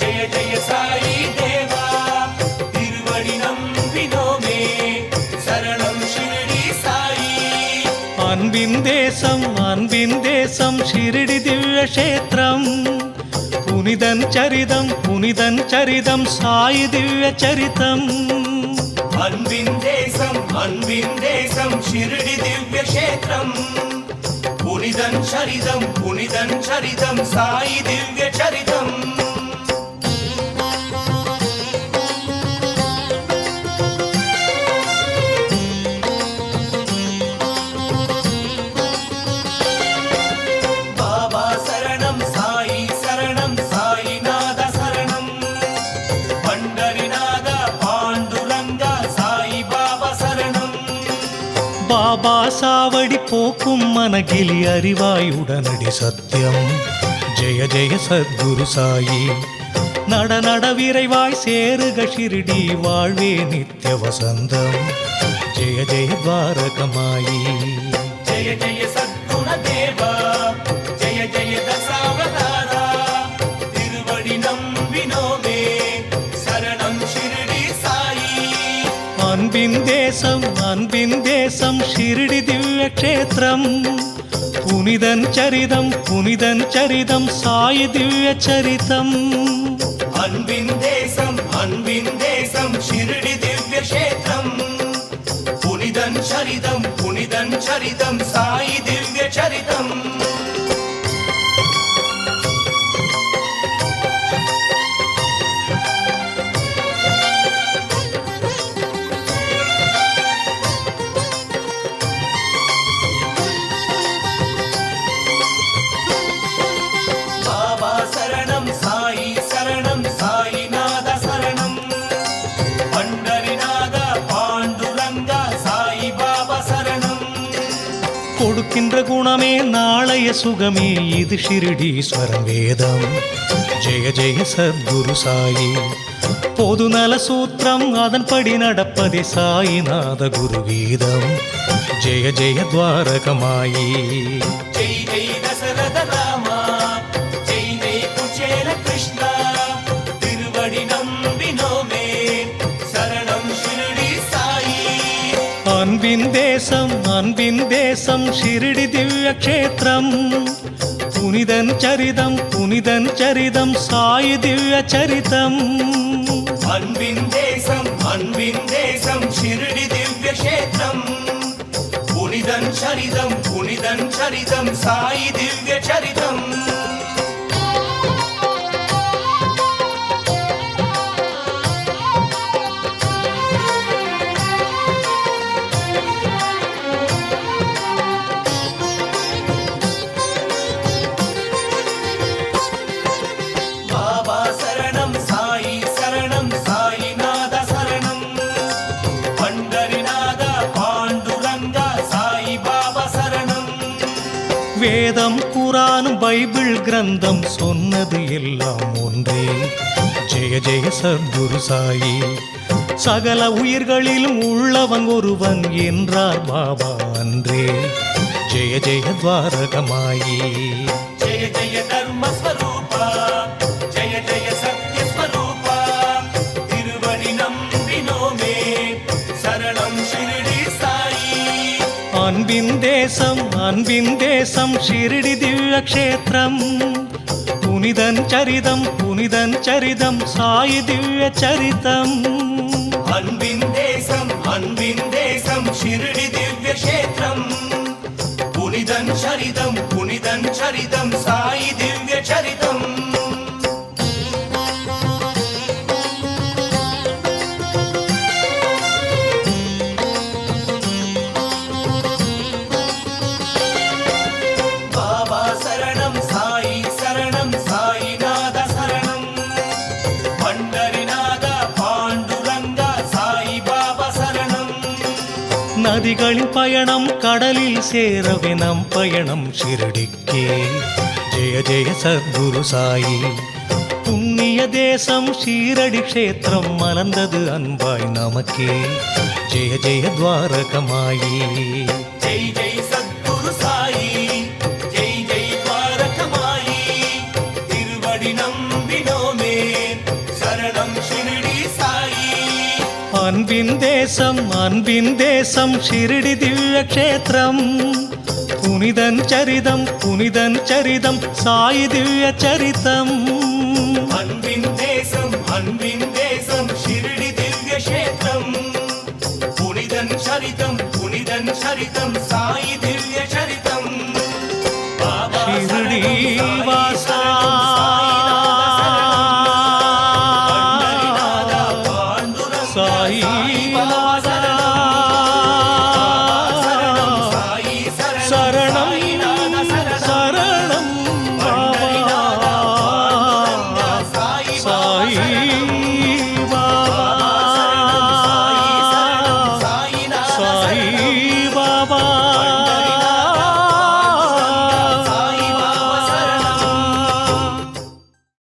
ஜெய ஜெய சாயி தேவா, திருவடி நம்பினோமே, சரணம் ஷிர்டி சாயி. அன்பின் தேசம் ஷிர்டி திவ்ய கஷேத்திரம். புனிதன் சரிதம் சாயி திவ்ய சரிதம். அன்பின் தேசம் ஷிர்டி திவ்ய கஷேத்திரம். புனிதன் சரிதம் சாயி திவ்ய சரிதம். பாபா சரணம் சாயி சரணம் சாயிநாத சரணம். பண்டரிநாத பாண்டுரங்கா சாயி பாபா சரணம். பாபா சாவடி போக்கும் மனகிலி அறிவாய் உடனடி சத்தியம் ஜெய ஜெய சத்குரு சாயி நட நட விரைவாய் சேருக ஷிரடி வாழ்வே நித்ய வசந்தம் ஜெய ஜெய துவாரகமாயி ஜெய ஜெய சத்குண தேவா ஜெய ஜெய தசாவதாரா திருவடி நம்பினோமே சரணம் ஷிரடி சாயி அன்பின் தேசம் ஷிரடி திவ்ய க்ஷேத்திரம் புனிதன் சரிதம் சாயி திவ்ய சரிதம் அன்பின் தேசம் ஷிரடி திவ்ய க்ஷேத்திரம் புனிதன் சரிதம் சாயி திவ்ய சரிதம் கொடுக்கின்ற குணமே நாளைய சுகமே இது ஷிரடீஸ்வரன் வேதம் ஜெய ஜெய சத்குரு சாயி பொது நல சூத்திரம் அதன்படி நடப்பதே சாயிநாத குரு கீதம் ஜெய ஜெய துவாரகமாயி ஜெய் ஜெய் தசரத ராமா ஜெய் ஜெய் குச்சேல கிருஷ்ணா திருவடி நம்பினோமே சரணம் ஷிரடி சாயி அன்பின் தேசம் ஷிரடி திவ்ய க்ஷேத்திரம் புனிதன் சரிதம் சாயி திவ்ய சரிதம் அன்பின் தேசம் ஷிரடி திவ்ய க்ஷேத்திரம் புனிதன் சரிதம் சாயி திவ்ய சரிதம் வேதம் குரானும் பைபிள் கிரந்தம் சொன்னது எல்லாம் ஒன்றே ஜெய ஜெய சத்குரு சாயி சகல உயிர்களிலும் உள்ளவன் ஒருவன் என்றார் பாபா அன்றே ஜெய ஜெய துவாரகமாயி ஜெய ஜெய தர்மஸ்வரூபா ஜெய ஜெய சத்யஸ்வரூபா திருவடி நம்பினோமே சரணம் ஷிரடி சாயி அன்பின் தேசம் ஷிரடி திவ்ய க்ஷேத்திரம் புனிதன் சரிதம் சாயி திவ்ய சரிதம் அன்பின் தேசம் ஷிரடி திவ்ய க்ஷேத்திரம் புனிதன் சரிதம் சாயி திவ்ய சரிதம் நதிகளின் பயணம் கடலில் சேரவே நம் பயணம் ஷிரடிக்கே ஜெய ஜெய சத்குரு சாயி புண்ணிய தேசம் ஷீரடி க்ஷேத்திரம் மலர்ந்தது அன்பாய் நமக்கே ஜெய ஜெய துவாரகமாயி ஜெய் ஜெய் சத்குரு சாயி ஜெய் ஜெய் துவாரகமாயி திருவடி நம்பினோமே சரணம் ஷிரடி சாயி அன்பின் தேசம் ஷிரடி திவ்ய க்ஷேத்திரம் புனிதன் சரிதம் சாயி திவ்ய சரிதம் அன்பின் தேசம் ஷிரடி திவ்ய க்ஷேத்திரம் புனிதன் சரிதம் சாயி திவ்ய சரிதம் ஷிரடி வாசா சாயி சரணம் பாபா சாயி